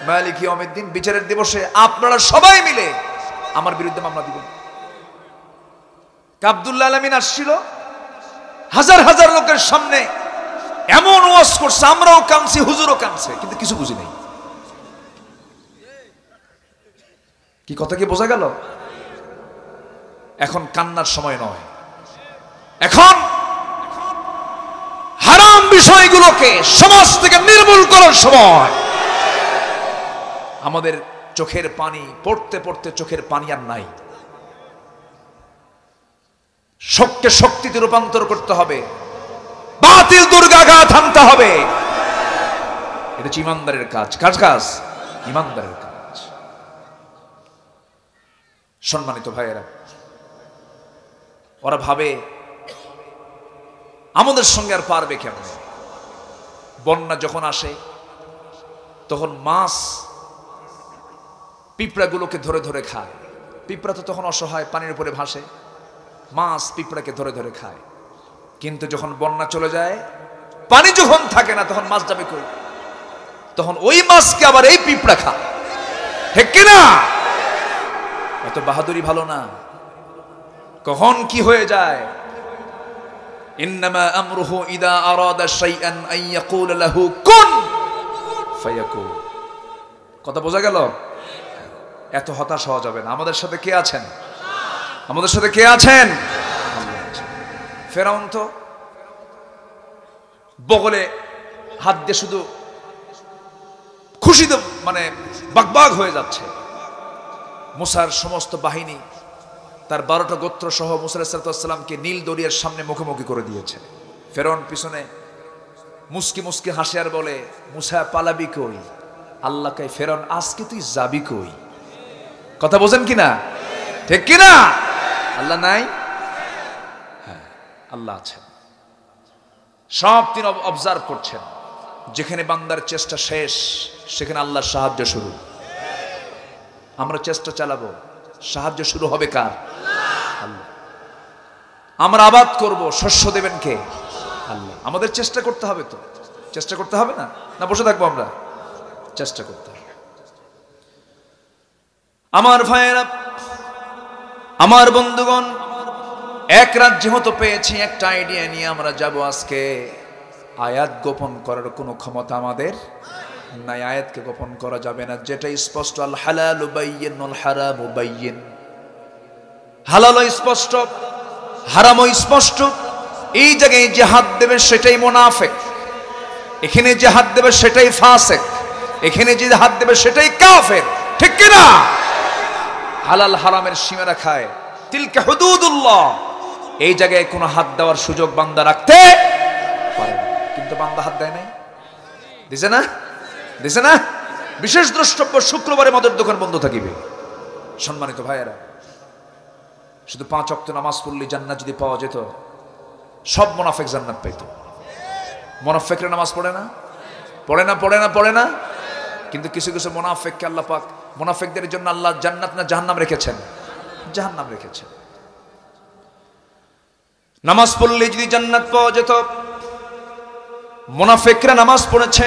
মালিক ইয়াউমিদ দিন। বিচারের দিবসে আপনারা সবাই মিলে আমার বিরুদ্ধে মামলা দিবেন। আব্দুল্লাহ আলামিন আসছিল, হাজার হাজার লোকের সামনে এমন ওয়াজ করছে, আমরাও কাঁদছি, হুজুরও কাঁদছে, কিন্তু কিছু বুঝি নাই। কি কথা কি বোঝা গেল? এখন কান্নার সময় নয়, এখন হারাম বিষয়গুলোকে সমাজ থেকে নির্মূল করার সময়। আমাদের চোখের পানি পড়তে পড়তে চোখের পানি আর নাই। শক্তি শক্তিতে রূপান্তর করতে হবে, বাতিল দুর্গাঘাত আনতে হবে। এটা ইমানদারের কাজ। কাজ ইমানদারের কাজ। সম্মানিত ভাইয়েরা, ওরা ভাবে আমাদের সঙ্গে আর পারবে কেমন? বন্যা যখন আসে তখন মাছ পিঁপড়াগুলোকে ধরে ধরে খায়। পিঁপড়া তো তখন অসহায়, পানির উপরে ভাসে, মাছ পিঁপড়াকে ধরে ধরে খায়। কিন্তু যখন বন্যা চলে যায়, পানি যখন থাকে না, তখন মাছ যাবে কই? তখন ওই মাছকে আবার এই পিঁপড়া খায়, ঠিক কিনা? এত বাহাদুরি ভালো না। কখন কি হয়ে যায়? ইন্নামা আমরুহু ইদা আরাদা শাইআন আন ইয়াকুলা লাহু কুন ফায়াকুন। কথা বোঝা গেল? এত হতাশ হওয়া যাবে না। আমাদের সাথে কে আছেন? আমাদের সাথে কে আছেন? ফেরাউন তো বগলে হাত দিয়ে শুধু খুশিতে মানে বাগবাগ হয়ে যাচ্ছে। মুসার সমস্ত বাহিনী তার 12টা গোত্র সহ মুসা আলাইহিস সালামকে নীল দরিয়ার সামনে মুখোমুখি করে দিয়েছে। ফেরাউন পিছনে মুস্কি মুস্কি হাসে আর বলে, মুসা পালাবি কই? আল্লাহ কয়, ফেরাউন আজকে তুই যাবি কই? কথা বোঝেন কিনা? ঠিক কিনা? আল্লাহ নাই? হ্যাঁ, আল্লাহ আছেন। সব তিনি অবজার্ভ করছেন। যেখানে বান্দার চেষ্টা শেষ সেখানে আল্লাহর সাহায্য শুরু। আমরা চেষ্টা চালাবো, সাহায্য শুরু হবে কার? আল্লাহ। আমরা আবাদ করব, শস্য দেবেন কে? আল্লাহ। আমাদের চেষ্টা করতে হবে, তো চেষ্টা করতে হবে না? না বসে থাকবো আমরা? চেষ্টা করতে হবে। আমার ভাইয়েরা, আমার বন্ধুগণ, এক রাত যেহেতু পেয়েছি, একটা আইডিয়া নিয়ে আমরা যাব আজকে। আয়াত গোপন করার কোনো ক্ষমতা আমাদের নাই। আয়াতকে গোপন করা যাবে না। যেটা স্পষ্ট, আল হালালু বাইয়িন ওয়াল হারামু বাইয়িন। হালালও স্পষ্ট, হারামও স্পষ্ট। এই জায়গায় যে হাত দেবে সেটাই মুনাফিক, এখানে যে হাত দেবে সেটাই ফাসিক, এখানে যে হাত দেবে সেটাই কাফের। ঠিক কি না? হালাল হারামের সীমা রাখায় তিলকা হুদুদুল্লাহ। এই জায়গায় কোনো হাত দেওয়ার সুযোগ বান্দা রাখতে পারে না। কিন্তু বান্দা হাত দেয় নাই, দিছে না? দিছে না? বিশেষ দ্রষ্টব্য, শুক্রবারে মদের দোকান বন্ধ থাকিবে। সম্মানিত ভাইয়েরা, শুধু 5 ওয়াক্ত নামাজ পড়লে জান্নাত যদি পাওয়া যেত, সব মুনাফিক জান্নাত পেত। মুনাফিকরা নামাজ পড়ে না, পড়ে না, পড়ে না, পড়ে না। কিন্তু কিছু কিছু মুনাফিককে আল্লাহ পাক, মুনাফিকদের জন্য আল্লাহ জান্নাত না জাহান্নাম রেখেছেন? জাহান্নাম রেখেছেন। নামাজ পড়লে যদি জান্নাত পাওয়া যেত, মুনাফিকরা নামাজ পড়েছে,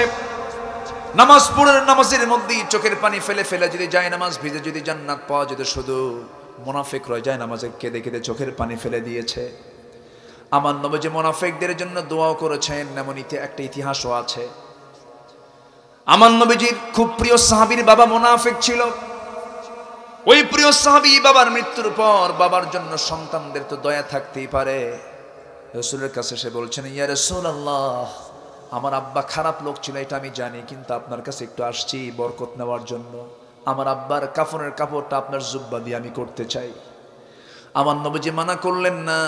নামাজ পড়ে নামাজের মধ্যে চোখের পানি ফেলে ফেলে যদি যায় নামাজ ভিজে যদি জান্নাত পাওয়া যেত, শুধু মুনাফিক রয়ে যায় নামাজে কেঁদে কেঁদে চোখের পানি ফেলে দিয়েছে। আমার নবী যে মুনাফিকদের জন্য দোয়াও করেছেন, এমন একটা ইতিহাসও আছে। আমার নবীজির খুব প্রিয় সাহাবীর বাবা মুনাফিক ছিল। ওই প্রিয় সাহাবী বাবার মৃত্যুর পর বাবার জন্য সন্তানদের তো দয়া থাকতেই পারে। রাসূলের কাছে সে বলছেন, ইয়া রাসূলুল্লাহ, আমার আব্বা খারাপ লোক ছিল এটা আমি জানি, কিন্তু আপনার কাছে একটু আসছি বরকত নেওয়ার জন্য। আমার আব্বার কাফনের কাপড়টা আপনার জুব্বা দিয়ে আমি করতে চাই। আমার নবীজি মানা করলেন না।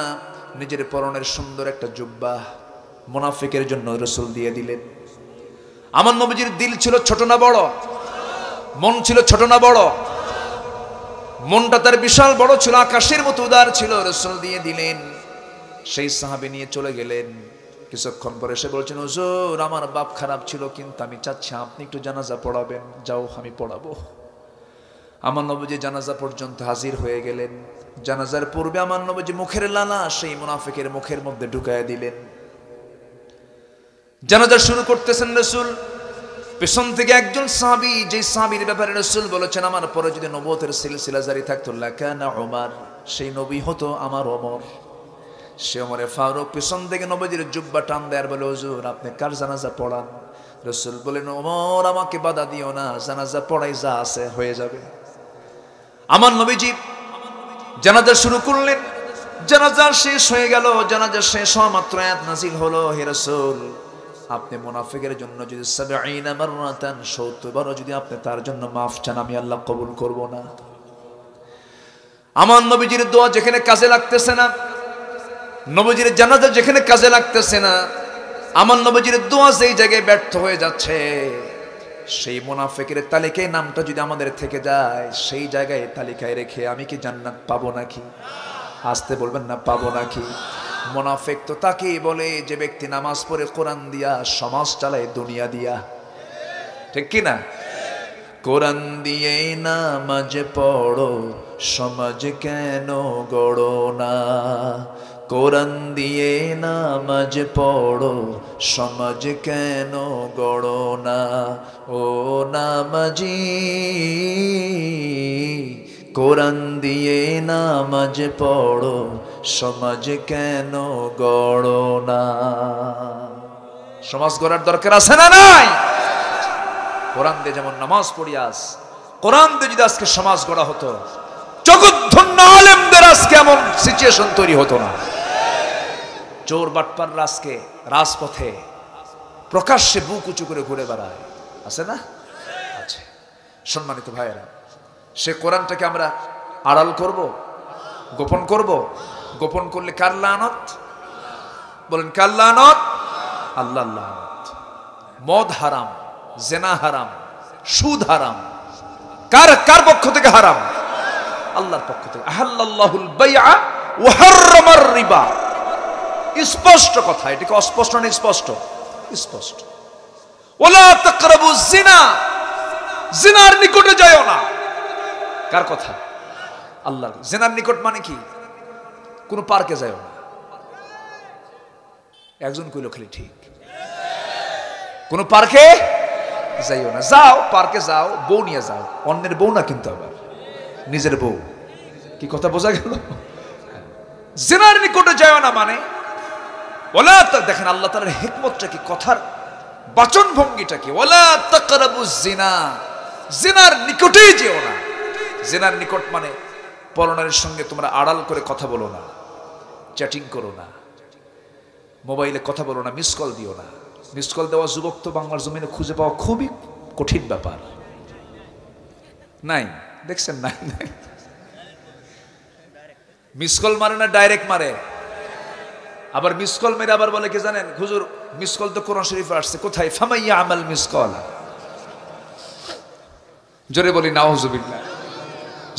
নিজের পরনের সুন্দর একটা জুব্বা মুনাফিকের জন্য রাসূল দিয়ে দিলেন। আমার নবীজির দিল ছিল ছোট না বড়? মন ছিল ছোট না বড়? মনটা তার বিশাল বড় ছিল, আকাশের মতো উদার ছিল। রাসূল দিয়ে দিলেন। সেই সাহাবী নিয়ে চলে গেলেন। কিছুক্ষণ পরে সে বলছেন, হুজুর, আমার বাপ খারাপ ছিল, কিন্তু আমি চাচ্ছি আপনি একটু জানাজা পড়াবেন। যাও, আমি পড়াবো। আমার নবীজি জানাজা পর্যন্ত হাজির হয়ে গেলেন। জানাজার পূর্বে আমার নবীজি মুখের লালা সেই মুনাফিকের মুখের মধ্যে ঢুকায় দিলেন। জানাজা শুরু করতেছেন রাসূল। পেছন থেকে একজন সাহাবী, যে সাহাবীর ব্যাপারে রাসূল বলেছেন, আমার পরে যদি নবুয়তের সিলসিলা জারি থাকতো লাকানা ওমর, সেই নবী হতো আমার ওমর। সে ওমরে ফারুক পেছন থেকে নবীজির জুব্বা টান দেয় আর বলে, হুজুর, আপনি কার জানাজা পড়ান? রাসূল বলেন, ওমর, আমাকে বাধা দিও না, জানাজা পড়াই যা আছে হয়ে যাবে। আমার নবীজি জানাজা শুরু করলেন। জানাজা শেষ হয়ে গেল। জানাজা শেষ হওয়া মাত্র আয়াত নাযিল হলো, হে রাসূল, আপনি মুনাফিকের জন্য যদি 70 মাররাতান 70 বার যদি আপনি তার জন্য মাফ চান, আমি আল্লাহ কবুল করব না। আমার নবীজির দোয়া যেখানে কাজে লাগতেছে না, নবীজির জানাজা যেখানে কাজে লাগতেছে না, আমার নবীজির দোয়া যেই জায়গায় ব্যর্থ হয়ে যাচ্ছে, সেই মুনাফিকের তালিকায় নামটা যদি আমাদের থেকে যায়, সেই জায়গায় তালিকায় রেখে আমি কি জান্নাত পাবো নাকি? আসতে বলবেন না, পাবো নাকি? মুনাফিক তো তাকেই বলে যে ব্যক্তি নামাজ পড়ে কোরআন দিয়া সমাজ চালায় দুনিয়া দিয়া। ঠিক কি না? কোরআন দিয়ে নামাজ পড়ো, সমাজ কেন গড়ো না? কোরআন দিয়ে নামাজ পড়ো, সমাজ কেন গড়ো না? ও নামাজি, কোরআন দিয়ে নামাজ পড়ো, সমাজ কেন গড়ো না? সমাজ গড়ার দরকার আছে না নাই? কোরআন দিয়ে যেমন নামাজ পড়িয়াস, কোরআন দিয়ে যদি আজকে সমাজ গড়া হতো, জগৎধন্য আলেমদের আজকে এমন সিচুয়েশন তৈরি হতো না। চোর বাটপাররা আজকে রাজপথে প্রকাশ্যে বুক উঁচু করে ঘুরে বেড়ায়, আছে না? আছে। সম্মানিত ভাইয়েরা, সে কোরআনটাকে আমরা আড়াল করব, গোপন করব? গোপন করলে কার লানত? বলেন কার লানত? আল্লাহর লানত। মদ হারাম, জেনা হারাম, সুদ হারাম। কার কার পক্ষ থেকে হারাম? আল্লাহর পক্ষ থেকে। আহাল্লাল্লাহুল বাইআ ওয়া হাররামার রিবা। স্পষ্ট কথা, এটাকে অস্পষ্ট না স্পষ্ট? স্পষ্ট। ওয়ালা তাকরাবুজ জিনা, জিনার নিকটে যাও না। কার কথা? আল্লাহর। জিনার নিকট মানে কি? কোন পার্কে যাও না। একজন কইলো খালি ঠিক। কোন পার্কে যাইও না। যাও পার্কে যাও, বউ নিয়ে যাও, অন্যের বউ না কিন্তু, আবার নিজের বউ। কি কথা বোঝা গেল? জিনার নিকটে যাও না মানে ওয়ালা, দেখেন আল্লাহ তাআলার হিকমতটা কি, কথার বাচন ভঙ্গিটা কি। ওয়ালা তাকরাবুজ জিনা, জিনার নিকটেই যেও না। জিনার নিকট মানে পরনারীর সঙ্গে তোমরা আড়াল করে কথা বলো না, চ্যাটিং করো না, মোবাইলে কথা বলো না, মিস কল দিও না। মিস কল দেওয়া যুবক তো বাংলার জমিনে খুঁজে পাওয়া খুবই কঠিন ব্যাপার। নাই, দেখছেন? নাই নাই। মিস কল মারে না, ডাইরেক্ট মারে। আবার মিস কল মেরে আবার বলে কি জানেন, হুজুর মিস কল তো কোরআন শরীফে আসছে, কোথায়? ফামাইয়া আমাল মিস কল। জোরে বলি নাউজুবিল্লাহ,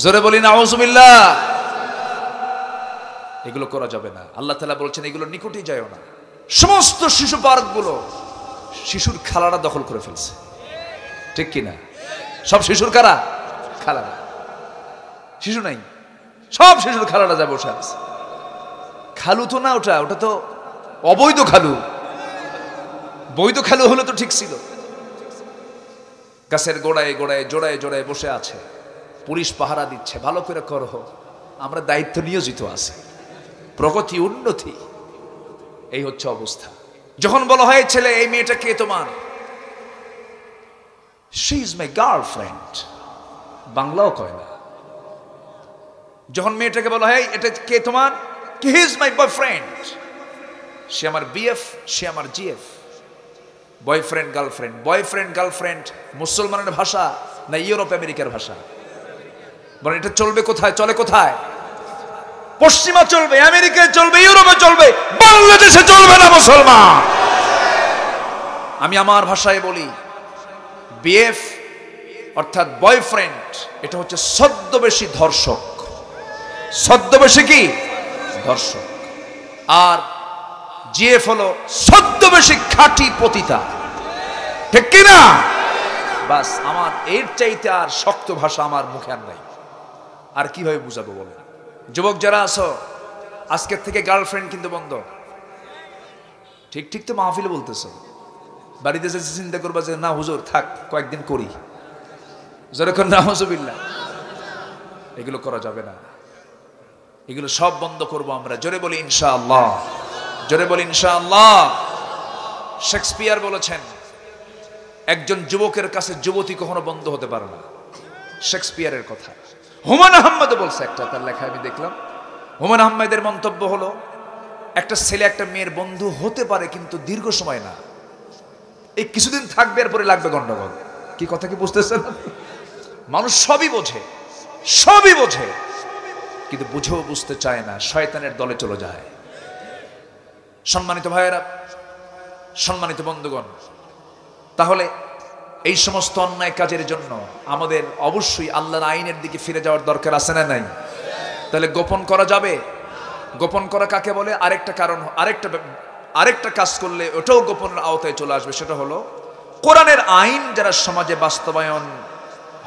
জোরে বলি নাউজুবিল্লাহ। এগুলো করা যাবে না। আল্লাহ তাআলা বলছেন এগুলো নিকটেই যায়ও না। সমস্ত শিশু পার্কগুলো শিশুর খালারা দখল করে ফেলছে, ঠিক কিনা? সব শিশুর কারা? খালারা। শিশু নাই, সব শিশুর খালারা যা বসে আছে। খালু তো না, ওটা ওটা তো অবৈধ খালু। বৈধ খালু হলে তো ঠিক ছিল। গাছের গোড়ায় গোড়ায় জোড়ায় জোড়ায় বসে আছে, পুলিশ পাহারা দিচ্ছে। ভালো করে করো, আমরা দায়িত্ব নিয়োজিত আছি, প্রগতি উন্নতি। এই হচ্ছে অবস্থা। যখন বলা হয় ছেলে এই মেয়েটা কে তোমার, শি ইজ মাই গার্লফ্রেন্ড, বাংলাও কয় না। যখন মেয়েটাকে বলা হয় এটা কে তোমার, হি ইজ মাই বয়ফ্রেন্ড, সে আমার বিএফ, সে আমার GF. Boyfriend girlfriend, boyfriend girlfriend মুসলমানের ভাষা না ইউরোপ আমেরিকার ভাষা? বলেন এটা চলবে কোথায়? চলে কোথায়? পশ্চিমা চলবে, আমেরিকায় চলবে, ইউরোপে চলবে, বাংলাদেশে চলবে না মুসলমান। আমি আমার ভাষায় বলি, বিএফ অর্থাৎ বয়ফ্রেন্ড, এটা হচ্ছে ছদ্মবেশী ধর্ষক। ছদ্মবেশী কি? ধর্ষক। আর জিএফ হলো ছদ্মবেশী খাঁটি পতিতা, ঠিক কিনা? বাস, আমার এর চাইতে আর শক্ত ভাষা আমার মুখে আর নাই। আর কিভাবে বুঝাবো বলো? যুবক যারা আছো, আজকের থেকে গার্লফ্রেন্ড কিন্তু বন্ধ। ঠিক ঠিক তো মাহফিলে বলতেছো, বাড়িতে যে চিন্তা করবা যে না হুজুর থাক কয়েকদিন করি, যখন নাউজুবিল্লাহ। এগুলো করা যাবে না, এগুলো সব বন্ধ করব আমরা। জোরে বলি ইনশাআল্লাহ, জোরে বলি ইনশাআল্লাহ। শেক্সপিয়ার বলেছেন একজন যুবকের কাছে যুবতী কখনো বন্ধ হতে পারে না। শেক্সপিয়ারের কথা। হুমায়ুন আহমেদ বলছে একটা, তার লেখা আমি দেখলাম। হুমায়ুন আহমেদের মন্তব্য হলো একটা ছেলে একটা মেয়ের বন্ধু হতে পারে কিন্তু দীর্ঘ সময় না, এই কিছুদিন থাকবে এরপরে লাগবে গন্ডগোল। কি কথা কি বুঝতেছেন? মানুষ সবই বোঝে, সবই বোঝে, কিন্তু বুঝেও বুঝতে চায় না, শয়তানের দলে চলে যায়। সম্মানিত ভাইয়েরা, সম্মানিত বন্ধুগণ, তাহলে এই সমস্ত অন্যায় কাজের জন্য আমাদের অবশ্যই আল্লাহর আইনের দিকে ফিরে যাওয়ার দরকার আছে না নাই? তাহলে গোপন করা যাবে? গোপন করা কাকে বলে? আরেকটা কারণ, আরেকটা কাজ করলে ওটাও গোপনের আওতায় চলে আসবে। সেটা হলো কোরআনের আইন যারা সমাজে বাস্তবায়ন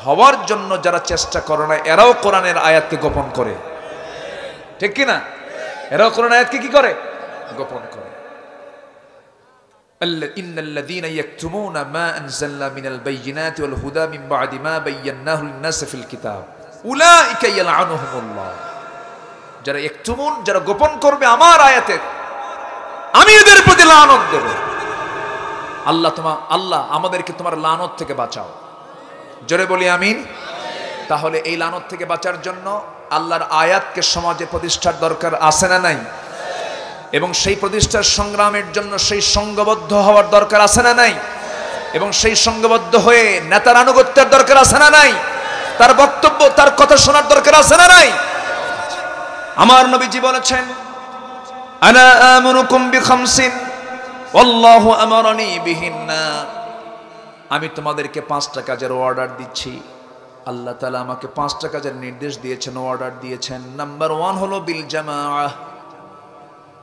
হওয়ার জন্য যারা চেষ্টা করে না, এরাও কোরআনের আয়াতকে গোপন করে, ঠিক কিনা? এরাও কোরআন আয়াতকে কি করে? গোপন করে। ইন্নাল্লাযীনা ইয়াকতুমুনা মা আনজালনা মিনাল বাইয়িনাতি ওয়াল হুদা মিন বা'দি মা বায়্যানাহু লিন-নাসি ফিল কিতাব উলাইকা ইয়ালআনুহুমুল্লাহ। যারা ইয়াকতুমুন, যারা গোপন করবে আমার আয়াতের, আমি এদের প্রতি লানত দেব। আল্লাহ আমাদেরকে তোমার লানত থেকে বাঁচাও। জোরে বলি আমিন। তাহলে এই লানত থেকে বাঁচার জন্য আল্লাহর আয়াতকে সমাজে প্রতিষ্ঠার দরকার আছে না নাই? এবং সেই প্রতিষ্ঠার সংগ্রামের জন্য সেই সংঘবদ্ধ হওয়ার দরকার আছে না নাই? এবং সেই সংঘবদ্ধ হয়ে নেতার আনুগত্যের দরকার আছে না নাই? তার বক্তব্য, তার কথা শোনার দরকার আছে না নাই? আমার নবীজি বলেছেন, আনা আমুরুকুম বিখামসিন আল্লাহু আমারানি বিহিন্না, আমি তোমাদেরকে 5টা কাজের অর্ডার দিচ্ছি। আল্লাহ তাআলা আমাকে 5টা কাজের নির্দেশ দিয়েছেন, অর্ডার দিয়েছেন। নাম্বার 1 হলো বিল জামাআহ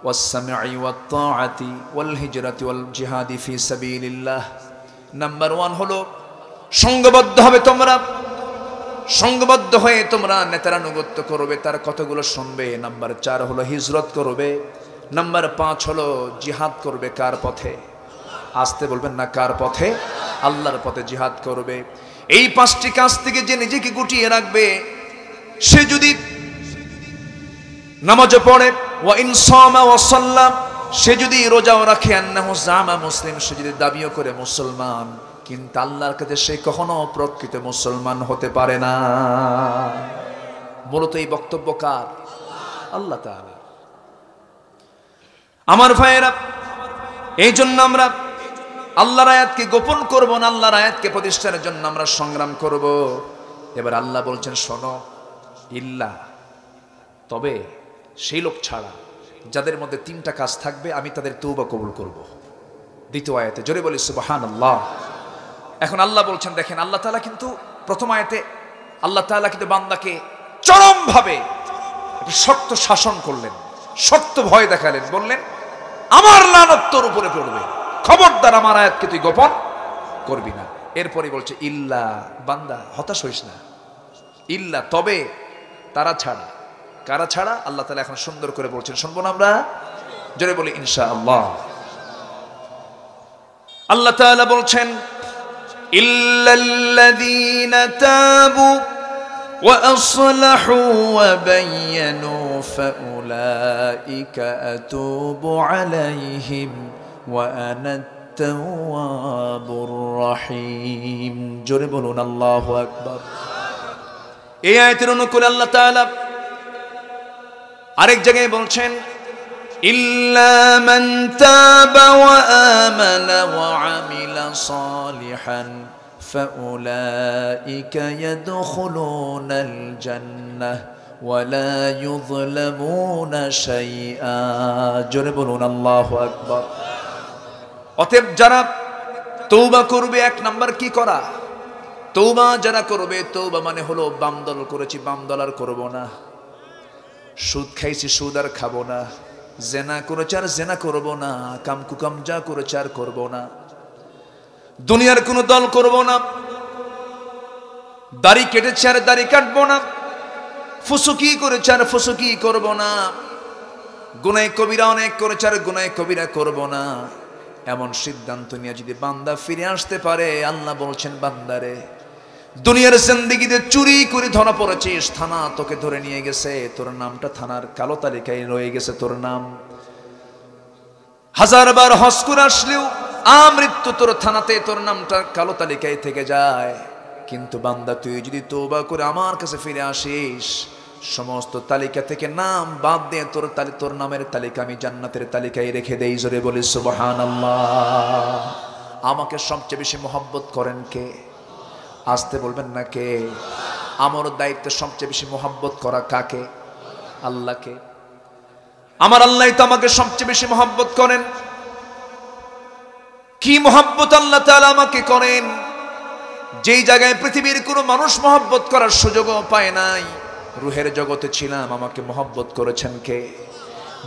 ওয়াস সামঈ ওয়াত তাআতি ওয়াল হিজরাতি ওয়াল জিহাদি ফি সাবিলিল্লাহ। নাম্বার 1 হলো সংঘবদ্ধ হবে তোমরা, সংঘবদ্ধ হয়ে তোমরা নেতার আনুগত্য করবে, তার কথাগুলো শুনবে। নাম্বার 4 হলো হিজরত করবে। নাম্বার 5 হলো জিহাদ করবে। কার পথে? আসতে বলবেন না, কার পথে? আল্লাহর পথে জিহাদ করবে। এই 5টি কাজ থেকে যে নিজেকে গুটিয়ে রাখবে, সে যদি নামাজও পড়ে, ওয়া ইন সামা ওয়া সাল্লাম, সে যদি রোজাও রাখে, আন্নাহু জামা মুসলিম, সে যদি দাবিও করে মুসলমান, কিন্তু আল্লাহর কাছে সে কখনো প্রকৃত মুসলমান হতে পারে না। মূলত এই বক্তব্য কার? আল্লাহ তাআলা। আমার ভাইয়েরা, এই জন্য আমরা আল্লাহর আয়াতকে গোপন করব না, আল্লাহর আয়াতকে প্রতিষ্ঠার জন্য আমরা সংগ্রাম করব। এবার আল্লাহ বলছেন, শোনো, ইল্লা, তবে সেই লোক ছাড়া যাদের মধ্যে 3টা কাজ থাকবে, আমি তাদের তওবা কবুল করব। দ্বিতীয় আয়াতে জোরে বলি সুবহানাল্লাহ। এখন আল্লাহ বলছেন, দেখেন, আল্লাহ তাআলা কিন্তু প্রথম আয়াতে আল্লাহ তাআলা কিন্তু বান্দাকে চরমভাবে শক্ত শাসন করলেন, শক্ত ভয় দেখালেন, বললেন আমার লানত তোর উপরে পড়বে, খবরদার আমার আয়াতকে তুই গোপন করবি না। এরপরে বলছে ইল্লা, বান্দা হতাশ হইস না, ইল্লা, তবে তারা ছাড়া। কারা ছাড়া? আল্লাহ তাআলা এখন সুন্দর করে বলছেন, শুনবো না আমরা? জোরে বলি ইনশাআল্লাহ। আল্লাহ তাআলা বলছেন, ইল্লাল্লাযীনা তাবু ওয়া আসলাহু ওয়া বায়্যানু ফাউলাইকা আতুবু আলাইহিম ওয়া আনা আত-তাওয়াবুর রহিম। জোরে বলুন আল্লাহু আকবার। এই আয়াতের অনুকূলে আল্লাহ তাআলা আরেক জায়গায় বলছেন, ইল্লা মান তাবা ওয়া আমানা ওয়া আমিলা সালিহান ফাউলাইকা ইয়াদখুলুনাল জান্নাহ ওয়া লা ইউযলামুনা শাইআ। জোরে বলুন আল্লাহু আকবার। অতএব যারা তওবা করবে, 1 নাম্বার কি করা? তওবা যারা করবে, তওবা মানে হলো বাম দল করেছি, বাম দল আর করব না, সুদ খাইছি, সুদ আর খাবো না, জেনা করেছি আর জেনা করবো না, কাম কুকাম যা করেছি আর করবো না, দুনিয়ার কোনো দল করবো না, দাড়ি কেটেছি আর দাড়ি কাটবো না, ফুসুকি করেছি আর ফুসুকি করবো না, গুনাহ কবিরা অনেক করেছি আর গুনাহ কবিরা করবো না। এমন সিদ্ধান্ত নিয়ে যদি বান্দা ফিরে আসতে পারে, আল্লাহ বলছেন, বান্দারে, দুনিয়ার জিন্দেগিতে চুরি করে ধরা পড়েছিস, থানা তোকে ধরে নিয়ে গেছে, তোর নামটা থানার কালো তালিকায় রয়ে গেছে, তোর নাম 1000 বার হজ করে আসলেও আমৃত্যু তোর থানাতে তোর নামটা কালো তালিকায় থেকে যায়। কিন্তু বান্দা, তুই যদি তওবা করে আমার কাছে ফিরে আসিস, সমস্ত তালিকা থেকে নাম বাদ দিয়ে তোর নামের তালিকা আমি জান্নাতের তালিকায় রেখে দেই। জোরে বলি সুবহানাল্লাহ। আমাকে সবচেয়ে বেশি মহব্বত করেন কে? আসতে বলবেন না, কে? আমার দায়িত্ব সবচেয়ে বেশি মহব্বত করা কাকে? আল্লাহকে। আমার আল্লাহ তো আমাকে সবচেয়ে বেশি মহব্বত করেন। কি মহব্বত আল্লাহ তাআলা আমাকে করেন, যেই জায়গায় পৃথিবীর কোনো মানুষ মহব্বত করার সুযোগও পায় নাই। রুহের জগতে ছিলাম, আমাকে মহব্বত করেছেন কে?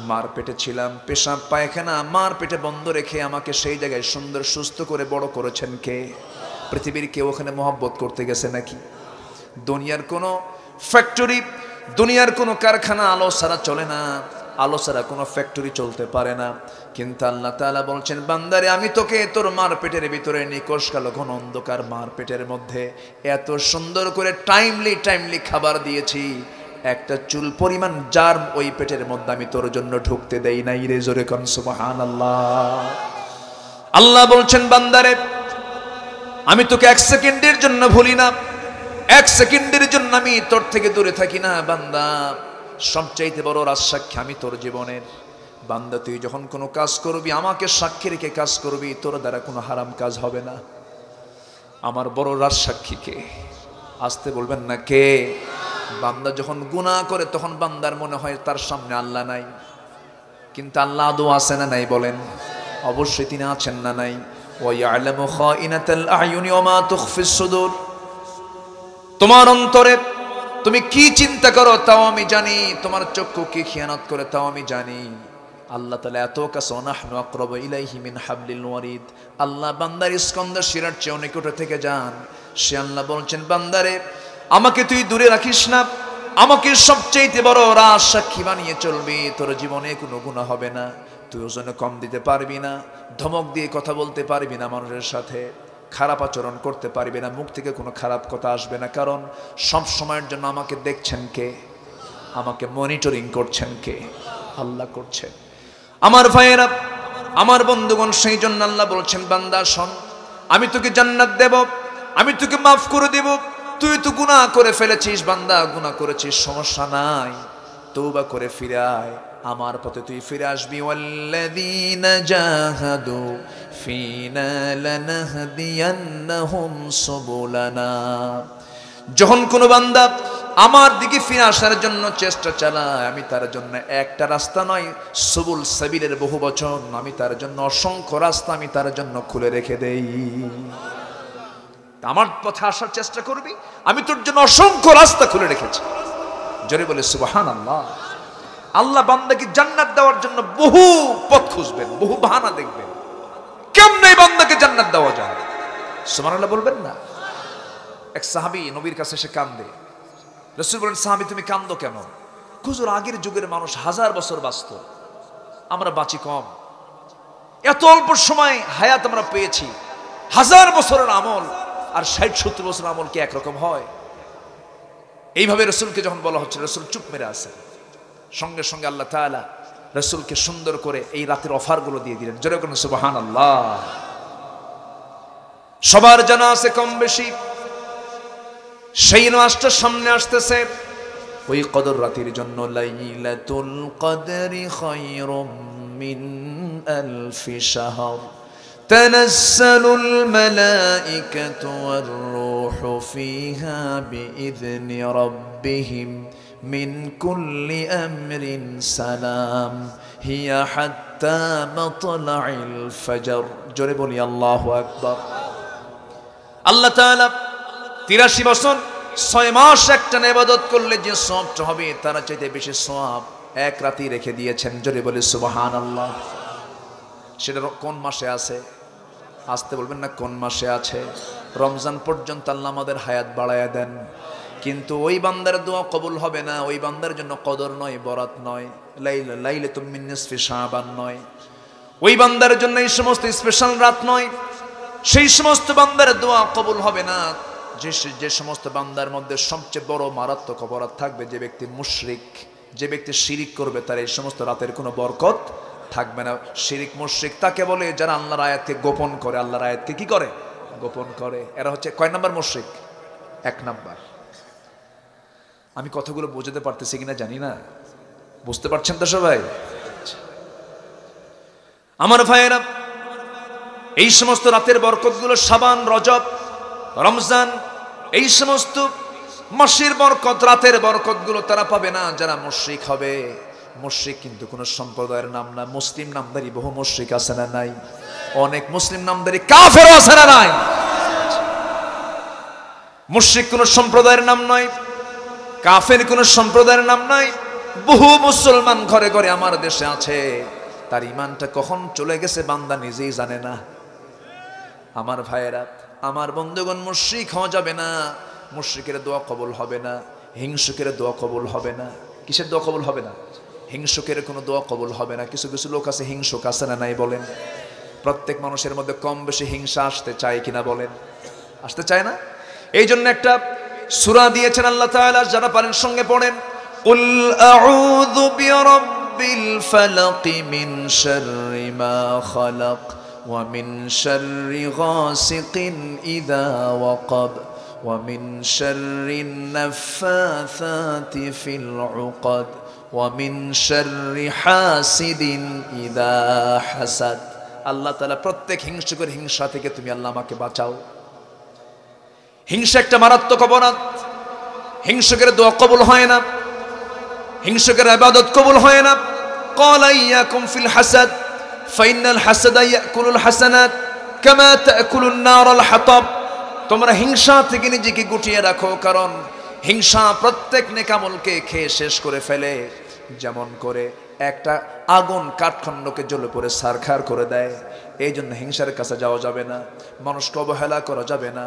মার পেটে ছিলাম, পেশাব পায়খানা মার পেটে বন্ধ রেখে আমাকে সেই জায়গায় সুন্দর সুস্থ করে বড় করেছেন কে? পৃথিবীর কেউ ওখানে মহব্বত করতে গেছে নাকি? দুনিয়ার কোনো ফ্যাক্টরি, দুনিয়ার কোনো কারখানা আলো ছাড়া চলে না, আলো ছাড়া কোনো ফ্যাক্টরি চলতে পারে না। কিন্তু আল্লাহ তাআলা বলছেন, বান্দারে, আমি তোকে তোর মার পেটের ভিতরে নিকষ কালো ঘন অন্ধকার মার পেটের মধ্যে এত সুন্দর করে টাইমলি খাবার দিয়েছি, একটা চুল পরিমাণ জার্ম ওই পেটের মধ্যে আমি তোর জন্য ঢুকতে দেই নাই রে। জোরে কোন সুবহানাল্লাহ। আল্লাহ বলছেন, বান্দারে, আমি তোকে 1 সেকেন্ডের জন্য ভুলি না, 1 সেকেন্ডের জন্য আমি তোর থেকে দূরে থাকি না। বান্দা, সবচাইতে বড় রাজসাক্ষী আমি তোর জীবনের। বান্দা তুই যখন কোনো কাজ করবি আমাকে সাক্ষী রেখে কাজ করবি, তোর দ্বারা কোনো হারাম কাজ হবে না। আমার বড় রাজ সাক্ষী কে? আসতে বলবেন না কে? বান্দা যখন গুনাহ করে তখন বান্দার মনে হয় তার সামনে আল্লাহ নাই, কিন্তু আল্লাহ আদৌ আছে না নাই বলেন? অবশ্যই তিনি আছেন না নাই? ওয়া ইয়ালামু খাইনাতাল আয়ুনি ওয়া মা তুখফিস সুদূর। তোমার অন্তরে তুমি কি চিন্তা করো তাও আমি জানি, তোমার চক্ষু কি খেয়ানত করে তাও আমি জানি। আল্লাহ তাআলা এত কাছে, নাহনু আকরাবু ইলাইহি মিন হাবলিল ওয়ারিদ। আল্লাহ বান্দার স্কন্ধ শিরার চেয়ে অনেক উঠে থেকে যান। সে আল্লাহ বলছেন, বান্দারে আমাকে তুই দূরে রাখিস না, আমাকে সবচেয়ে বড় রাজ সাক্ষী বানিয়ে চলবি, তোর জীবনে কোনো গুনাহ হবে না, তুই ওজনে কম দিতে পারবি না, ধমক দিয়ে কথা বলতে পারবি না, মানুষের সাথে খারাপ আচরণ করতে পারবি না, মুখ থেকে কোনো খারাপ কথা আসবে না। কারণ সব সময়ের জন্য আমাকে দেখছেন কে? আমাকে মনিটরিং করছেন কে? আল্লাহ করছেন। আমার ভাইয়েরা, আমার বন্ধুগণ, সেই জন্য আল্লাহ বলছেন, বান্দা শোন, আমি তোকে জান্নাত দেব, আমি তোকে মাফ করে দেব। তুই তো গুনাহ করে ফেলেছিস বান্দা, গুনাহ করেছিস, সমস্যা নাই, তওবা করে ফিরে আয়, আমার পথে তুই ফিরে আসবি। ওয়াল্লাযীনা জাহাদু ফীনা লানাহদিয়ান্নাহুম সুবুলানা। যখন কোনো বান্দা আমার দিকে ফিরে আসার জন্য চেষ্টা চালায়, আমি তার জন্য একটা রাস্তা নয়, সুবুল সাবিলের বহু বচন, আমি তার জন্য অসংখ্য রাস্তা আমি তার জন্য খুলে রেখে দেই। আমার পথে আসার চেষ্টা করবি, আমি তোর জন্য অসংখ্য রাস্তা খুলে রেখেছি। জোরে বলে সুবহানাল্লাহ। আল্লাহ বান্দাকে জান্নাত দেওয়ার জন্য বহু পথ খুঁজবেন, বহু বাহানা দেখবেন, কেমনে বান্দাকে জান্নাত দেওয়া যায়। সুবহানাল্লাহ বলবেন না? এক সাহাবী নবীর কাছে এসে কান্দে। রাসূল বলেন, সাহাবী তুমি কান্দো কেন? হুজুর, আগের যুগের মানুষ 1000 বছর বাঁচত, আমরা বাঁচি কম, এত অল্প সময় হায়াত আমরা পেয়েছি, 1000 বছরের আমল আর 60-70 বছর আমল কি একরকম হয়? এইভাবে রাসূলকে যখন বলা হচ্ছে, রাসূল চুপ মেরে আছেন। সঙ্গে সঙ্গে আল্লাহ তাআলা রাসূলকে সুন্দর করে এই রাতের অফারগুলো দিয়ে দিলেন। জোরে বলুন সুবহানাল্লাহ। সবার জানা আছে কম বেশি, সেই নামাজটা সামনে আসতেছে, ওই কদর রাতের জন্য। লাইলাতুল কদরি খায়রুম মিন আলফি শাহর তানাজ্জালুল মালাইকাতু ওয়ার রূহু ফিহা বিইذনি রাব্বিহিম মিন কুল্লি আমরিন সালাম হিয়া হাত্তা মাতলাইল ফজর। জোরে বলি আল্লাহু আকবার। আল্লাহ তাআলা 83 বছর 6 মাস একটা ইবাদত করলে যে সওয়াবটা হবে তার চাইতে বেশি সওয়াব এক রাতেই রেখে দিয়েছেন। জোরে বলি সুবহানাল্লাহ। সেটা কোন মাসে আছে? আসতে বলবেন না, কোন মাসে আছে? রমজান পর্যন্ত আল্লাহ আমাদের হায়াত বাড়ায়া দেন, কিন্তু ওই বান্দার দোয়া কবুল হবে না। ওই বান্দার জন্য কদর নয়, বরাত নয়, লাইলাতুম মিন নিসফি শাবান নয়, ওই বান্দার জন্য এই সমস্ত স্পেশাল রাত নয়। সেই সমস্ত বান্দার দোয়া কবুল হবে না যে সমস্ত বান্দার মধ্যে সবচেয়ে বড় মারাত্মক অপরাধ থাকবে, যে ব্যক্তি মুশরিক, যে ব্যক্তি শিরিক করবে, তার এই সমস্ত রাতের কোনো বরকত থাকবে না। শিরিক মুশরিক তাকে বলে যারা আল্লাহর আয়াতকে গোপন করে, আল্লাহর আয়াতকে কি করে? গোপন করে। এরা হচ্ছে কয় নাম্বার মুশরিক? 1 নাম্বার। আমি কথাগুলো বোঝাতে পারতেছি কিনা জানি না, বুঝতে পারছেন তো সবাই? আমার ভাইয়েরা, এই সমস্ত রাতের বরকতগুলো শাবান, রজব, রমজান, এই সমস্ত মাসের বরকত, রাতের বরকতগুলো তারা পাবে না যারা মুশরিক হবে। মুশরিক কিন্তু কোন সম্প্রদায়ের নাম না। মুসলিম নামধারী বহু মুশরিক আছে না নাই? অনেক মুসলিম নামধারী কাফেরও আছে না নাই? মুশরিক কোন সম্প্রদায়ের নাম নয়, কাফের কোন সম্প্রদায়ের নাম নাই। বহু মুসলমান ঘরে ঘরে আমার দেশে আছে, তার ঈমানটা কখন চলে গেছে বান্দা নিজেই জানে না। আমার ভাইয়েরা, আমার বন্ধুগণ, মুশরিক হওয়া যাবে না। মুশরিকের দোয়া কবুল হবে না, হিংসুকের দোয়া কবুল হবে না। কিসের দোয়া কবুল হবে না? হিংসুকের কোনো দোয়া কবুল হবে না। কিছু কিছু লোক আছে হিংসুক, আছে না নাই বলেন? প্রত্যেক মানুষের মধ্যে কম বেশি হিংসা আসতে চায় কিনা বলেন? আসতে চায় না? এই জন্য একটা সূরা দিয়েছেন আল্লাহ তাআলা, যারা পারেন সঙ্গে পড়েন। কুল আউযু বিরাব্বিল ফালাক মিন শাররি মা খালাক ওয়া মিন শাররি গাসিকিন ইযা ওয়াকাব ওয়া মিন শাররিন নাফাসাতি ফিল উকাদ ওয়া মিন শাররি হাসিদিন ইযা হাসাদ। আল্লাহ তাআলা প্রত্যেক হিংসুকের হিংসা থেকে তুমি আল্লাহ আমাকে বাঁচাও। হিংসা একটা মারাত্মক অপরাধ। হিংসুকের দোয়া কবুল হয় না, হিংসুকের ইবাদত কবুল হয় না। ক্বালা ইয়াকুম ফিল হাসাদ ফাইনাল হাসাদা ইয়াকুলুল হাসানাত কামা তাকুলুন নারুল হাতাব। তোমরা হিংসা থেকে নিজেকে গুটিয়ে রাখো, কারণ হিংসা প্রত্যেক নেক আমলকে খেয়ে শেষ করে ফেলে, যেমন করে একটা আগুন কাঠখণ্ডকে জ্বলে পড়ে ছারখার করে দেয়। এই জন্য হিংসার কাছে যাওয়া যাবে না, মানুষকে অবহেলা করা যাবে না,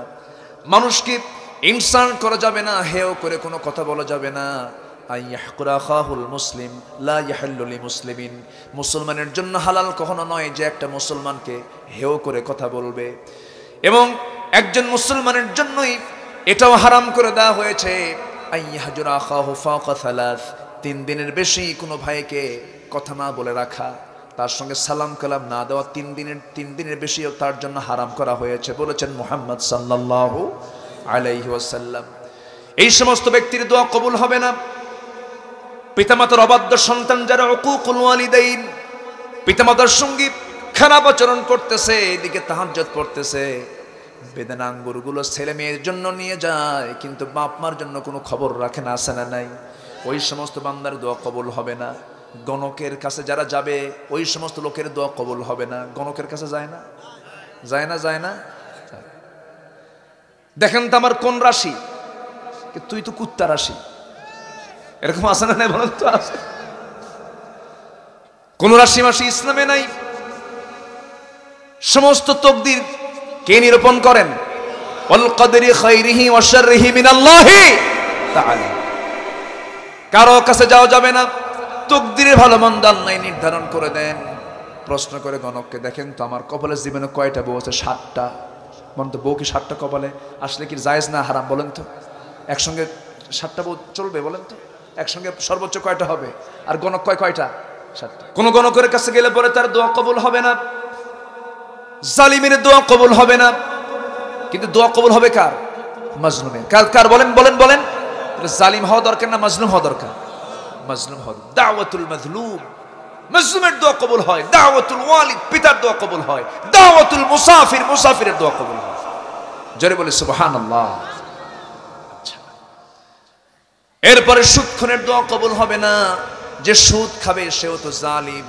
মানুষকে ইনসাল্ট করা যাবে না, হেয় করে কোনো কথা বলা যাবে না। আইয়াহকুরা খাহুল মুসলিম লা ইয়াহিল্লু লিমুসলিমিন। মুসলমানের জন্য হালাল কখনো নয় যে একটা মুসলমানকে হেয় করে কথা বলবে, এবং একজন মুসলমানের জন্যই এটাও হারাম করে দেওয়া হয়েছে আইয়াহজুরা খাহু ফাওকা সালাস। 3 দিনের বেশি কোনো ভাইকে কথা না বলে রাখা, তার সঙ্গে সালাম কালাম না দেওয়া 3 দিনের বেশি তার জন্য হারাম করা হয়েছে বলেছেন মুহাম্মদ সাল্লাল্লাহু আলাইহি ওয়াসাল্লাম। এই সমস্ত ব্যক্তির দোয়া কবুল হবে না। পিতামাতার অবাধ্য সন্তান যারা, উকুকুল ওয়ালিদাইন, পিতামাতার সঙ্গে খারাপ আচরণ করতেছে, এদিকে তাহাজ্জুদ পড়তেছে, বেদানা আঙ্গুরগুলো ছেলে মেয়ের জন্য নিয়ে যায়, কিন্তু বাপ মার জন্য কোনো খবর রাখে না, আছে না নাই? ওই সমস্ত বান্দার দোয়া কবুল হবে না। গণকের কাছে যারা যাবে, ওই সমস্ত লোকের দোয়া কবুল হবে না। গণকের কাছে যায় না, যায় না, যায় না। দেখেন তো আমার কোন রাশি, তুই তো কুত্তা রাশি, এরকম আছে না নাই বলেন তো? আছে। কোন রাশি মাসি ইসলামে নাই। সমস্ত তকদির কে নিরূপণ করেন? ওয়াল কদরি খাইরিহি ওয়া শাররিহি মিনাল্লাহি তাআলা। কারো কাছে যাওয়া যাবে না। তকদিরের ভালো মন্দ আল্লাহ নির্ধারণ করে দেন। প্রশ্ন করে গণককে, দেখেন তো আমার কপালের জীবনে কয়টা বউ আছে? 7টা। বলেন তো, বউ কি 7টা কপালে আসলে কি জায়েজ না হারাম? বলেন তো, একসঙ্গে 7টা বউ চলবে? বলেন তো, একসঙ্গে সর্বোচ্চ কয়টা হবে? আর গণক কয়টা? 7টা। কোন গণকের কাছে গেলে পরে তার দোয়া কবুল হবে না, জালিমের দোয়া কবুল হবে না। কিন্তু দোয়া কবুল হবে কার? মাজলুমের। কার? বলেন বলেন বলেন। জালিম হওয়া দরকার না মাজলুম হওয়া দরকার? মাজলুম হওয়া। দাওয়াতুল মাজলুম, মাজলুমের দোয়া কবুল হয়। দাওয়াতুল ওয়ালিদ, পিতার দোয়া কবুল হয়। দাওয়াতুল মুসাফির, মুসাফিরের দোয়া কবুল হয়। জোরে বলে সুবহানাল্লাহ। আচ্ছা, এরপরে সুদখোরের দোয়া কবুল হবে না। যে সুদ খাবে সেও তো জালিম।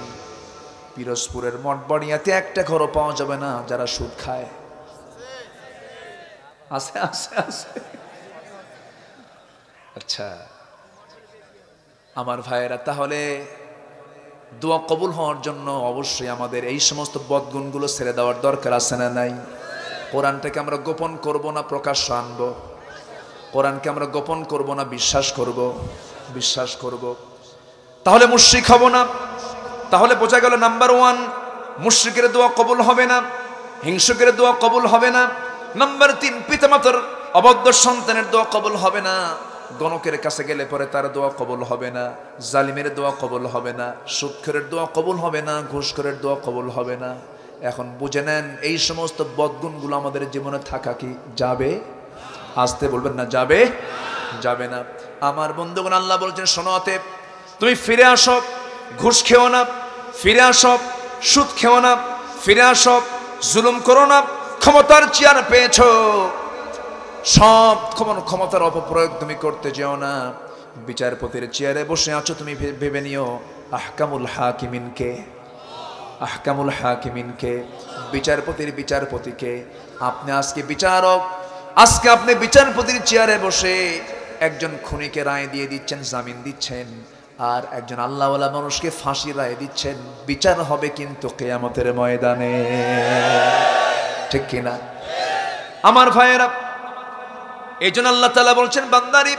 পিরোজপুরের মঠবাড়িয়াতে একটা ঘরও পাওয়া যাবে না যারা সুদ খায়। আছে আছে আছে। আচ্ছা আমার ভাইয়েরা, তাহলে দোয়া কবুল হওয়ার জন্য অবশ্যই আমাদের এই সমস্ত বদগুণগুলো ছেড়ে দেওয়ার দরকার আছে না নাই? কোরআনটাকে আমরা গোপন করব না প্রকাশ্য আনব? কোরআনকে আমরা গোপন করব না বিশ্বাস করব? বিশ্বাস করব। তাহলে মুশরিক হব না। তাহলে বোঝা গেল, নাম্বার 1, মুশরিকের দোয়া কবুল হবে না, হিংসুকের দোয়া কবুল হবে না। নাম্বার 3, পিতামাতার অবাধ্য সন্তানের দোয়া কবুল হবে না। গণকের কাছে গেলে পরে তার দোয়া কবুল হবে না, জালিমের দোয়া কবুল হবে না, সুদখোরের দোয়া কবুল হবে না, ঘুষখোরের দোয়া কবুল হবে না। এখন বুঝে নেন, এই সমস্ত বদগুণগুলো আমাদের জীবনে থাকা কি যাবে? আসতে বলবেন না, যাবে? যাবে না। আমার বন্ধুগণ, আল্লাহ বলছেন, শোনো অতএব তুমি ফিরে আসো, ঘুষ খেও না, ফিরে আসো, সুদ খেও না, ফিরে আসো, জুলুম করো না। ক্ষমতার চেয়ার পেয়েছো, সব ক্ষমতার অপপ্রয়োগ তুমি করতে যেও না। বিচারপতির চেয়ারে বসে আছো, তুমি ভেবে নিও আহকামুল হাকিমিনকে, আহকামুল হাকিমিনকে, বিচারপতির বিচারপতিকে। আপনি আজকে বিচারক, আজকে আপনি বিচারপতির চেয়ারে বসে একজন খুনিকে রায় দিয়ে দিচ্ছেন, জামিন দিচ্ছেন, আর একজন আল্লাহওয়ালা মানুষকে ফাঁসি রায় দিচ্ছেন। বিচার হবে কিন্তু কিয়ামতের ময়দানে, ঠিক কিনা আমার ভাইয়েরা? এই জন্য আল্লাহ তাআলা বলছেন, বান্দারি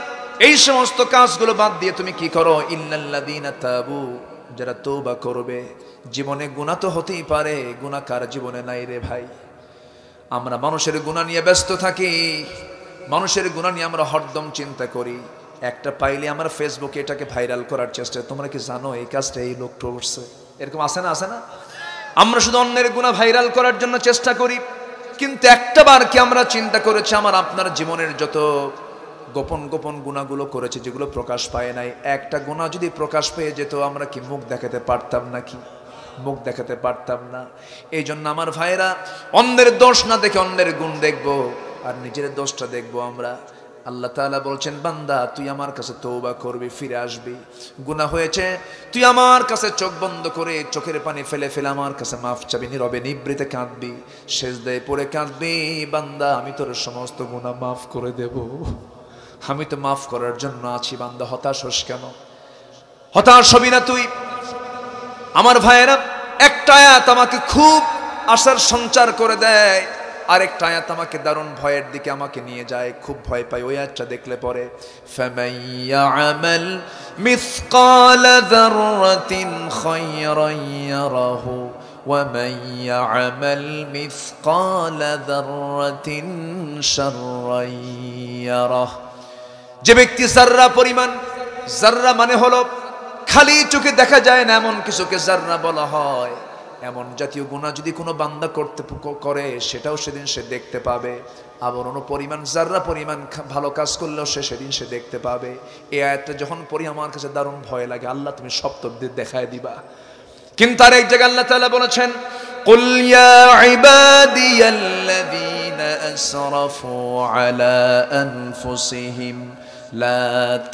এই সমস্ত কাজগুলো বাদ দিয়ে তুমি কি করো? ইল্লাল্লাযীনা তাবু, যারা তওবা করবে। জীবনে গুনাহ তো হতেই পারে, গুনাহ কার জীবনে নাই রে ভাই? আমরা মানুষের গুনাহ নিয়ে ব্যস্ত থাকি, মানুষের গুনাহ নিয়ে আমরা হরদম চিন্তা করি। একটা পাইলে আমরা ফেসবুকে এটাকে ভাইরাল করার চেষ্টা। তোমরা কি জানো এই কাজটা এই লোক করছে? এরকম আছে না, আছে না? আমরা শুধু অন্যের গুনাহ ভাইরাল করার জন্য চেষ্টা করি, কিন্তু একটা বার কি আমরা চিন্তা করেছি আমার আপনার জীবনের যত গোপন গোপন গুনাহগুলো করেছি যেগুলো প্রকাশ পায় নাই। একটা গুনাহ যদি প্রকাশ পেয়ে যেত আমরা কি মুখ দেখাতে পারতাম নাকি? মুখ দেখাতে পারতাম না। এই জন্য আমার ভাইরা, অন্যের দোষ না দেখে অন্যের গুণ দেখবো আর নিজের দোষটা দেখবো আমরা। আল্লাহ তাআলা বলছেন, বান্দা তুই আমার কাছে তওবা করবি, ফিরে আসবি। গুনাহ হয়েছে, তুই আমার কাছে চোখ বন্ধ করে চোখের পানি ফেলে ফেলে আমার কাছে মাফ চাবি, নীরবে নিভৃতে কাঁদবি, সেজদায় পড়ে কাঁদবি, বান্দা আমি তোর সমস্ত গুনাহ মাফ করে দেব। আমি তো মাফ করার জন্য আছি। বান্দা হতাশ হোস কেন? হতাশ হবি না তুই। আমার ভাইয়েরা, একটা আয়াত আমাকে খুব আশার সঞ্চার করে দেয়, আরেকটা আয়াত আমাকে দারুণ ভয়ের দিকে আমাকে নিয়ে যায়, খুব ভয় পাই। ওই আয়াতটা দেখলে পরে, ফামান ইয়া'মাল মিসকালা যাররাতিন খায়রান ইয়ারাহু ওয়া মান ইয়া'মাল মিসকালা যাররাতিন শাররান ইয়ারাহু। যে ব্যক্তি যাররা পরিমাণ, যাররা মানে হলো খালি চোখে দেখা যায় না এমন কিছুকে যাররা বলা হয়, এমন জাতীয় গুনাহ যদি কোনো বান্দা করে সেটাও সেদিন সে দেখতে পাবে। আবার অন্য পরিমাণ যাররা পরিমাণ ভালো কাজ করলেও সে সেদিন সে দেখতে পাবে। এই আয়াতটা যখন পড়ি আমার কাছে দারুণ ভয় লাগে, আল্লাহ তুমি সপ্তম দিন দেখায় দিবা। কিন্তু আর এক জায়গায় আল্লাহ তাআলা বলেছেন, কুল ইয়া ইবাদিয়াল্লাযীনা আসরাফু আলা আনফুসিহিম লা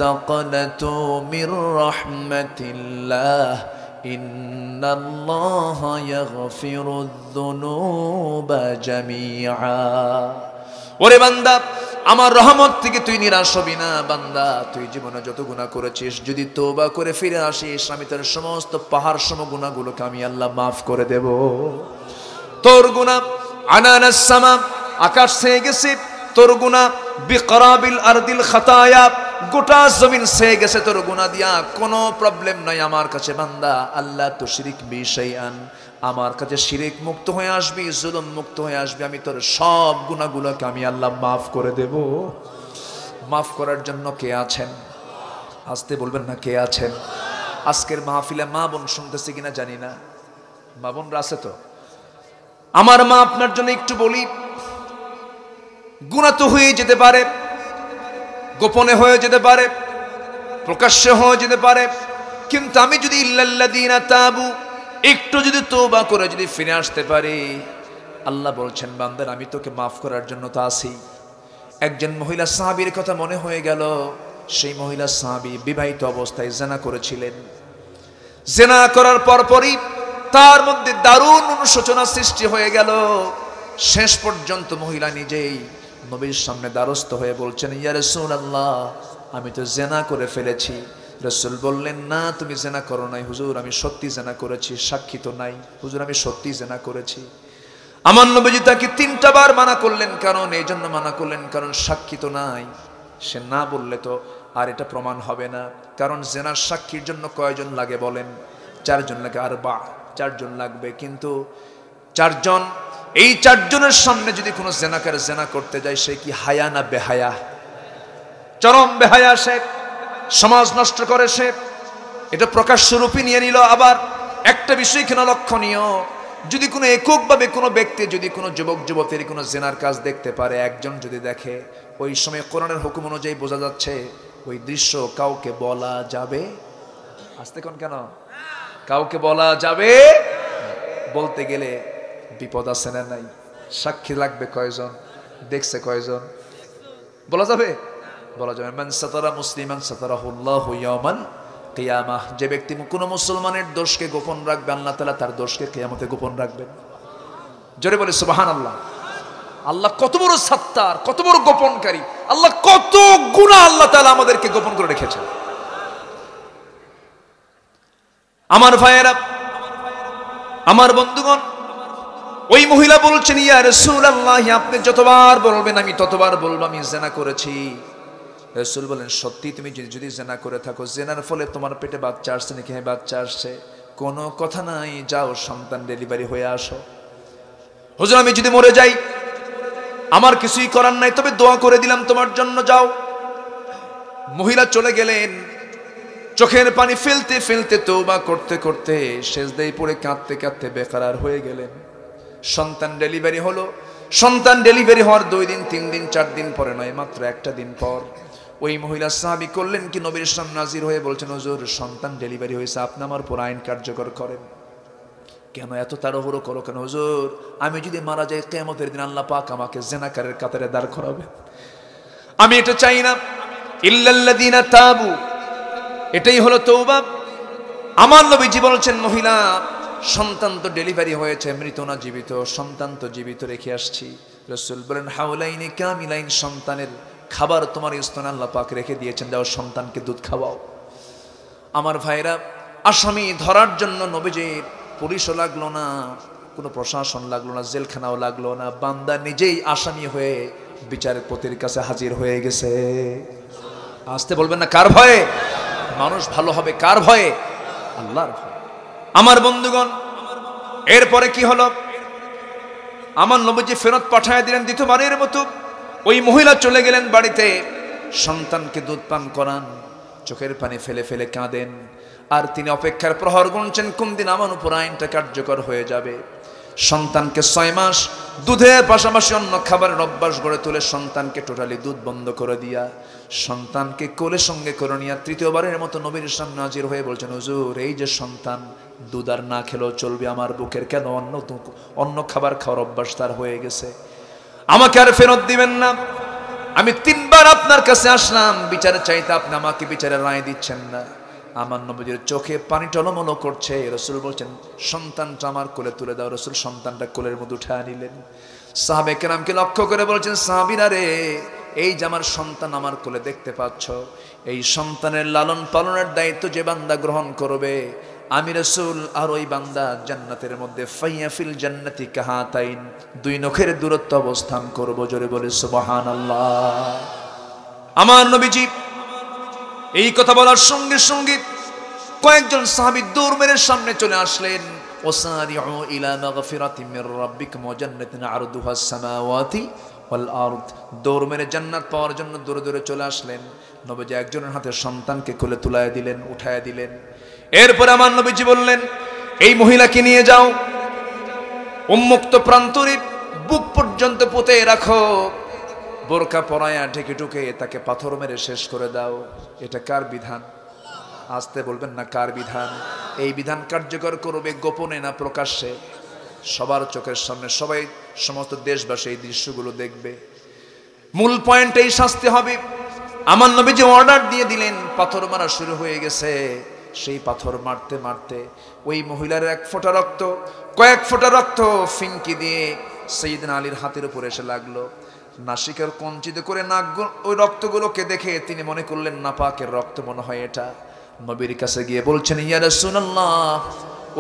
তাকনাতু মির রাহমাতিল্লাহ ইন্নাল্লাহা ইয়াগফিরুয-যুনুবা জামিআ। ওরে বান্দা, আমার রহমত থেকে তুই নিরাশ হবি না। বান্দা, তুই জীবনে যত গুনাহ করেছিস যদি তওবা করে ফিরে আসিস, আমি তোর সমস্ত পাহাড় সম গুনাহগুলোকে আমি আল্লাহ মাফ করে দেব। তোর গুনাহ আনানাস সামা, আকাশ ছেয়ে গেছে। তোর গুনাহ বিকরাবিল আরদিল খাতায়া, গোটা জমিন ছেয়ে গেছে তোর গুনাহ দিয়া। কোনো প্রবলেম নাই আমার কাছে বান্দা। আল্লাহ তুশরিক বি শাইআন, আমার কাছে শিরিক মুক্ত হয়ে আসবি, জুলুম মুক্ত হয়ে আসবি, আমি তোর সব গুনাহগুলোকে আমি আল্লাহ মাফ করে দেব। মাফ করার জন্য কে আছেন? আসতে বলবেন না, কে আছেন? আজকের মাহফিলে মা বোন শুনতেছে কিনা জানি না। মা বোনরা আছে তো? আমার মা আপনার জন্য একটু বলি, গুনাহ তো হয়ে যেতে পারে, গোপনে হয়ে যেতে পারে, প্রকাশ্যে হয়ে যেতে পারে, কিন্তু আমি যদি ইল্লাল্লাযীনা তাবু, একটু যদি তওবা করে যদি ফিরে আসতে পারি, আল্লাহ বলছেন বান্দার আমি তোকে মাফ করার জন্য তো আছি। একজন মহিলা সাহাবীর কথা মনে হয়ে গেল। সেই মহিলা সাহাবী বিবাহিত অবস্থায় জিনা করেছিলেন। জিনা করার পরপরই তার মধ্যে দারুণ অনুশোচনা সৃষ্টি হয়ে গেল। শেষ পর্যন্ত মহিলা নিজেই নবীর সামনে দ্বারস্থ হয়ে বলছেন, ইয়া রাসূলুল্লাহ, আমি তো জিনা করে ফেলেছি। রাসূল বললেন, না তুমি জিনা করো নাই হুজুর, আমি সত্যি জিনা করেছি, সাক্ষী তো নাই হুজুর, আমি সত্যি জিনা করেছি। আমার নবীজি তাকে 3টা বার মানা করলেন। কারণ এই জন্য মানা করলেন, কারণ সাক্ষী তো নাই। সে না বললে তো আর এটা প্রমাণ হবে না। কারণ জিনার সাক্ষীর জন্য কয়জন লাগে বলেন? 4 জন লাগে, আর 4 জন লাগবে। কিন্তু 4 জন, এই 4 জনের সামনে যদি কোনো জিনাকার জিনা করতে যায়, সে কি হায়া না বেহায়া? চরম বেহায়া সে, সমাজ নষ্ট করে সে। এটা প্রকাশ্য রূপে নিয়ে নিল। আবার একটা বিষয় কেন লক্ষণীয়, যদি কোনো এককভাবে কোনো ব্যক্তি, যদি কোনো যুবক যুবতীর কোনো জিনার কাজ দেখতে পারে, একজন যদি দেখে, ওই সময় কোরআনের হুকুম অনুযায়ী বোঝা যাচ্ছে ওই দৃশ্য কাউকে বলা যাবে। আসতে কোন কেন? কাউকে বলা যাবে। বলতে গেলে বিপদ আছে না নাই? সাক্ষী লাগবে কয়জন? দেখছে কয়জন? বলা যাবে? বলা যাবে। মান সাতারা মুসলিমান সাতারাহুল্লাহু ইয়াওমাল কিয়ামাহ। যে ব্যক্তি কোনো মুসলমানের দোষকে গোপন রাখবে, আল্লাহ তাআলা তার দোষকে কিয়ামতে গোপন রাখবেন। জোরে বলে সুবহানাল্লাহ। আল্লাহ কত বড় সাত্তার, কত বড় গোপনকারী। আল্লাহ কত গুনাহ আল্লাহ তাআলা আমাদেরকে গোপন করে রেখেছেন। আমার ভাইয়েরা, আমার বন্ধুগণ, ওই মহিলা বলছেন, ইয়া রাসূলুল্লাহ, আপনি যতবার বলবেন আমি ততবার বলবো আমি জিনা করেছি। রাসূল বলেন, সত্যি তুমি যদি জিনা করে থাকো, জিনার ফলে তোমার পেটে বাচ্চা আসছে নাকি? হ্যাঁ, বাচ্চা আসছে। কোনো কথা নাই, যাও সন্তান ডেলিভারি হয়ে আসো। হুজুর, আমি যদি মরে যাই, আমার কিছুই করার নাই, তবে দোয়া করে দিলাম তোমার জন্য, যাও। মহিলা চলে গেলেন। চোখের পানি ফেলতে ফেলতে, তওবা করতে করতে, সেজদায় পড়ে কাঁদতে কাঁদতে বেকারার হয়ে গেলেন। সন্তান ডেলিভারি হলো। সন্তান ডেলিভারি হওয়ার 2 দিন 3 দিন 4 দিন পরে নয়, মাত্র একটা দিন পর ওই মহিলা সাহাবী করলেন কি, নবীর সামনে হাজির হয়ে বলছেন, হুজুর সন্তান ডেলিভারি হয়েছে, আপনি আমার উপর আইন কার্যকর করেন। কেন এত তাড়াহুড়ো করো কেন? হুজুর আমি যদি মারা যাই কিয়ামতের দিন আল্লাহ পাক আমাকে জিনাকারের কাতারে দাঁড় করাবে, আমি এটা চাই না। ইল্লাল্লাযীনা তাবু, এটাই হলো তওবা। আমার নবীজি বলছেন, মহিলা সন্তান তো ডেলিভারি হয়েছে, মৃত না জীবিত? সন্তান তো জীবিত রেখে আসছি। রাসূল বলেন, হাওলাইনি কামিলাইন, সন্তানের খাবার তোমার স্তনে আল্লাহ পাক রেখে দিয়েছেন, যাও সন্তানকে দুধ খাওয়াও। আমার ভাইরা, আসামি ধরার জন্য নবীজির পুলিশও লাগলো না, কোনো প্রশাসন লাগলো না, জেলখানাও লাগলো না, বান্দা নিজেই আসামি হয়ে বিচারপতির কাছে হাজির হয়ে গেছে। আসতে বলবেন না কার ভয়ে? মানুষ ভালো হবে কার ভয়ে? আল্লাহর ভয়ে। আমার বন্ধুগণ, এরপরে কি হলো? আমার নবীজি ফেরত পাঠায় দিলেন দ্বিতীয়বারের মতো। ওই মহিলা চলে গেলেন বাড়িতে, সন্তানকে দুধ পান করান, চোখের পানি ফেলে ফেলে কাঁদেন। আর তিনি অপেক্ষার প্রহর গুনছেন, কোন দিন আমার উপর আইনটা কার্যকর হয়ে যাবে। সন্তানকে 6 মাস দুধের পাশাপাশি অন্য খাবারের অভ্যাস গড়ে তুলে সন্তানকে টোটালি দুধ বন্ধ করে দিয়া সন্তানকে কোলে সঙ্গে করে নিয়ে তৃতীয়বারের মতো নবীর সামনে হাজির হয়ে বলছেন, হুজুর এই যে সন্তান দুধ আর না খেলেও চলবে, আমার বুকের কেন অন্য খাবার খাওয়ার অভ্যাস তার হয়ে গেছে, আমাকে আর ফেরত দিবেন না। আমি 3 বার আপনার কাছে আসলাম বিচারে চাইতে, আপনি আমাকে বিচারের রায় দিচ্ছেন না। আমার নবীর চোখে পানি টলমলো করছে। রাসূল বলছেন, সন্তানটা আমার কোলে তুলে দাও। রাসূল সন্তানটা কোলের মধ্যে উঠায় নিলেন। সাহাবে কেরামকে লক্ষ্য করে বলছেন, সাহাবীরা রে, এই যে আমার সন্তান আমার কোলে দেখতে পাচ্ছ, এই সন্তানের লালন পালনের দায়িত্ব যে বান্দা গ্রহণ করবে, আমি রাসূল আর ওই বান্দা জান্নাতের মধ্যে ফাইয়া ফিল জান্নাতি কাহাতাইন, 2 নখের দূরত্ব অবস্থান করব। জোরে বলে সুবহানাল্লাহ। আমার নবীজি এই কথা বলার সঙ্গে সঙ্গে কয়েকজন সাহাবী দৌড় মেরে সামনে চলে আসলেন। ওয়াসারিউ ইলা মাগফিরাতিন মির রাব্বিকুম ওয়া জান্নাতিন আরদুহাস সামাওয়াতি ওয়াল আরদ। দৌড় মেরে জান্নাত পাওয়ার জন্য দৌড়ে দৌড়ে চলে আসলেন। নবীজি একজনের হাতে সন্তানকে কোলে তুলায় দিলেন, উঠায় দিলেন। এরপর আমার নবীজি বললেন, এই মহিলাকে নিয়ে যাও, উন্মুক্ত প্রান্তরে বুক পর্যন্ত পুঁতে রাখো, বোরকা পরায়া ঢেকে ঢুকে তাকে পাথর মেরে শেষ করে দাও। এটা কার বিধান? আসতে বলবেন না কার বিধান? এই বিধান কার্যকর করবে গোপনে না প্রকাশ্যে? সবার চোখের সামনে, সবাই, সমস্ত দেশবাসী এই দৃশ্যগুলো দেখবে। মূল পয়েন্ট এই, শাস্তি হবে। আমার নবীজি অর্ডার দিয়ে দিলেন, পাথর মারা শুরু হয়ে গেছে। সেই পাথর মারতে মারতে ওই মহিলার 1 ফোঁটা রক্ত, কয়েক ফোঁটা রক্ত ফিঙ্কি দিয়ে সাইয়েদনা আলীর হাতের উপর এসে লাগলো। নাসিকার কঞ্চিত করে নাক, ওই রক্তগুলোকে দেখে তিনি মনে করলেন নাপাকের রক্ত মনে হয় এটা। নবীর কাছে গিয়ে বলছেন, ইয়া রাসূলুল্লাহ,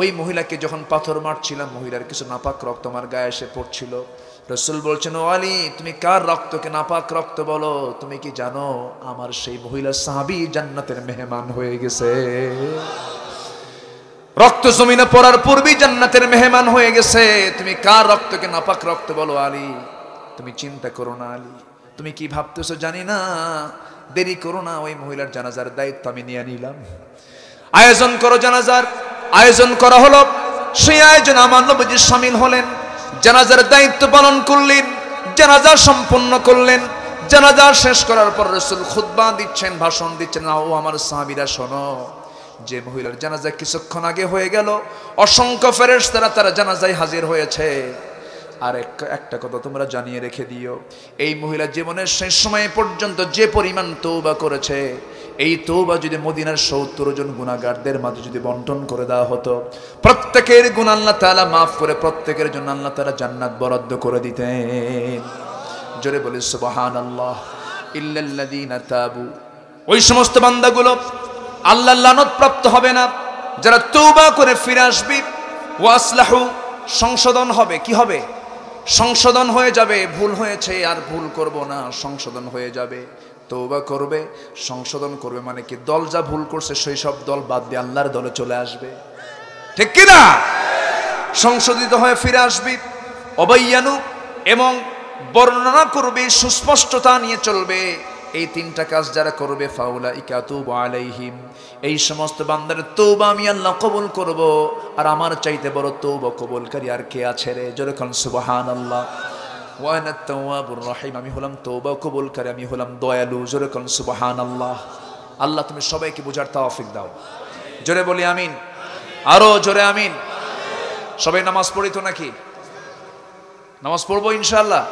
ওই মহিলাকে যখন পাথর মারছিলাম, মহিলার কিছু নাপাক রক্ত আমার গায়ে এসে পড়ছিল। রাসূল বলছেন, ও আলী, তুমি কার রক্তকে নাপাক রক্ত বলো? তুমি কি জানো আমার সেই মহিলা সাহাবী জান্নাতের মেহমান হয়ে গেছে? রক্ত জমিনে পড়ার পূর্বেই জান্নাতের মেহমান হয়ে গেছে। তুমি কার রক্তকে নাপাক রক্ত বলো আলী? তুমি চিন্তা করো না আলী, তুমি কি ভাবতেছো জানি না, দেরি করো না, ওই মহিলার জানাজার দায়িত্ব আমি নিয়ে নিলাম। আয়োজন করো জানাজার। আয়োজন করা হলো। সেই আয়োজন আমার নবীজি শামিল হলেন, জানাজার দায়িত্ব পালন করলেন, জানাজা সম্পন্ন করলেন। জানাজা শেষ করার পর রাসূল খুতবা দিচ্ছেন, ভাষণ দিচ্ছেন, ও আমার সাহাবীরা শোনো, যে মহিলার জানাজা কিছুক্ষণ আগে হয়ে গেল, অসংখ্য ফেরেশতারা তারা জানাজায় হাজির হয়েছে। আর একটা কথা তোমরা জানিয়ে রেখে দিও, এই মহিলা জীবনের শেষ সময় পর্যন্ত যে পরিমাণ তওবা করেছে, এই তওবা যদি মদিনার 70 জন গুনাহগারদের মাঝে যদি বন্টন করে দেওয়া হতো, প্রত্যেকের গুনাহ আল্লাহ তাআলা মাফ করে প্রত্যেকের জন্য আল্লাহ তাআলা জান্নাত বরাদ্দ করে দিতেন। জোরে বলি সুবহানাল্লাহ। ইল্লাল্লাযীনা তাবু, ওই সমস্ত বান্দাগুলো আল্লাহর লানত প্রাপ্ত হবে না যারা তওবা করে ফিরে আসবে। ওয়াসলাহু, সংশোধন হবে। কি হবে? সংশোধন হয়ে যাবে। ভুল হয়েছে আর ভুল করব না, সংশোধন হয়ে যাবে। তওবা করবে, সংশোধন করবে, মানে কি দল যা ভুল করছে সেই সব দল বাদ দিয়ে আল্লাহর দলে চলে আসবে, ঠিক কি না? সংশোধিত হয়ে ফিরে আসবে। অবাইয়ানু, এবং বর্ণনা করবে, সুস্পষ্টতা নিয়ে চলবে। এই 3টা কাজ যারা করবে, ফাউলাইকা আতুবু আলাইহিম, এই সমস্ত বান্দার তওবা আমি আল্লাহ কবুল করব। আর আমার চাইতে বড় তওবা কবুলকারী আর কে আছে রে? জোরে কোন সুবহানাল্লাহ। ওয়া আনা আত-তাওয়াবুর রহিম, আমি হলাম তওবা কবুলকারী, আমি হলাম দয়ালু। জোরে কোন সুবহানাল্লাহ। আল্লাহ তুমি সবাইকে বোঝার তৌফিক দাও। জোরে বলি আমিন, আরো জোরে আমিন। সবাই নামাজ পড়ি তো নাকি? নামাজ পড়বো ইনশাআল্লাহ।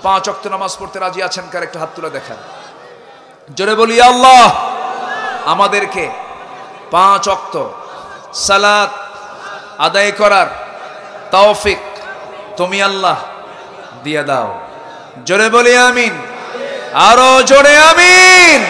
5 ওয়াক্ত নামাজ পড়তে রাজি আছেন কার? একটা হাত তুলে দেখান। জোরে বলি আল্লাহ আমাদেরকে 5 ওয়াক্ত সালাত আদায় করার তৌফিক তুমি আল্লাহ দিয়ে দাও। জোরে বলি আমিন, আরো জোরে আমিন।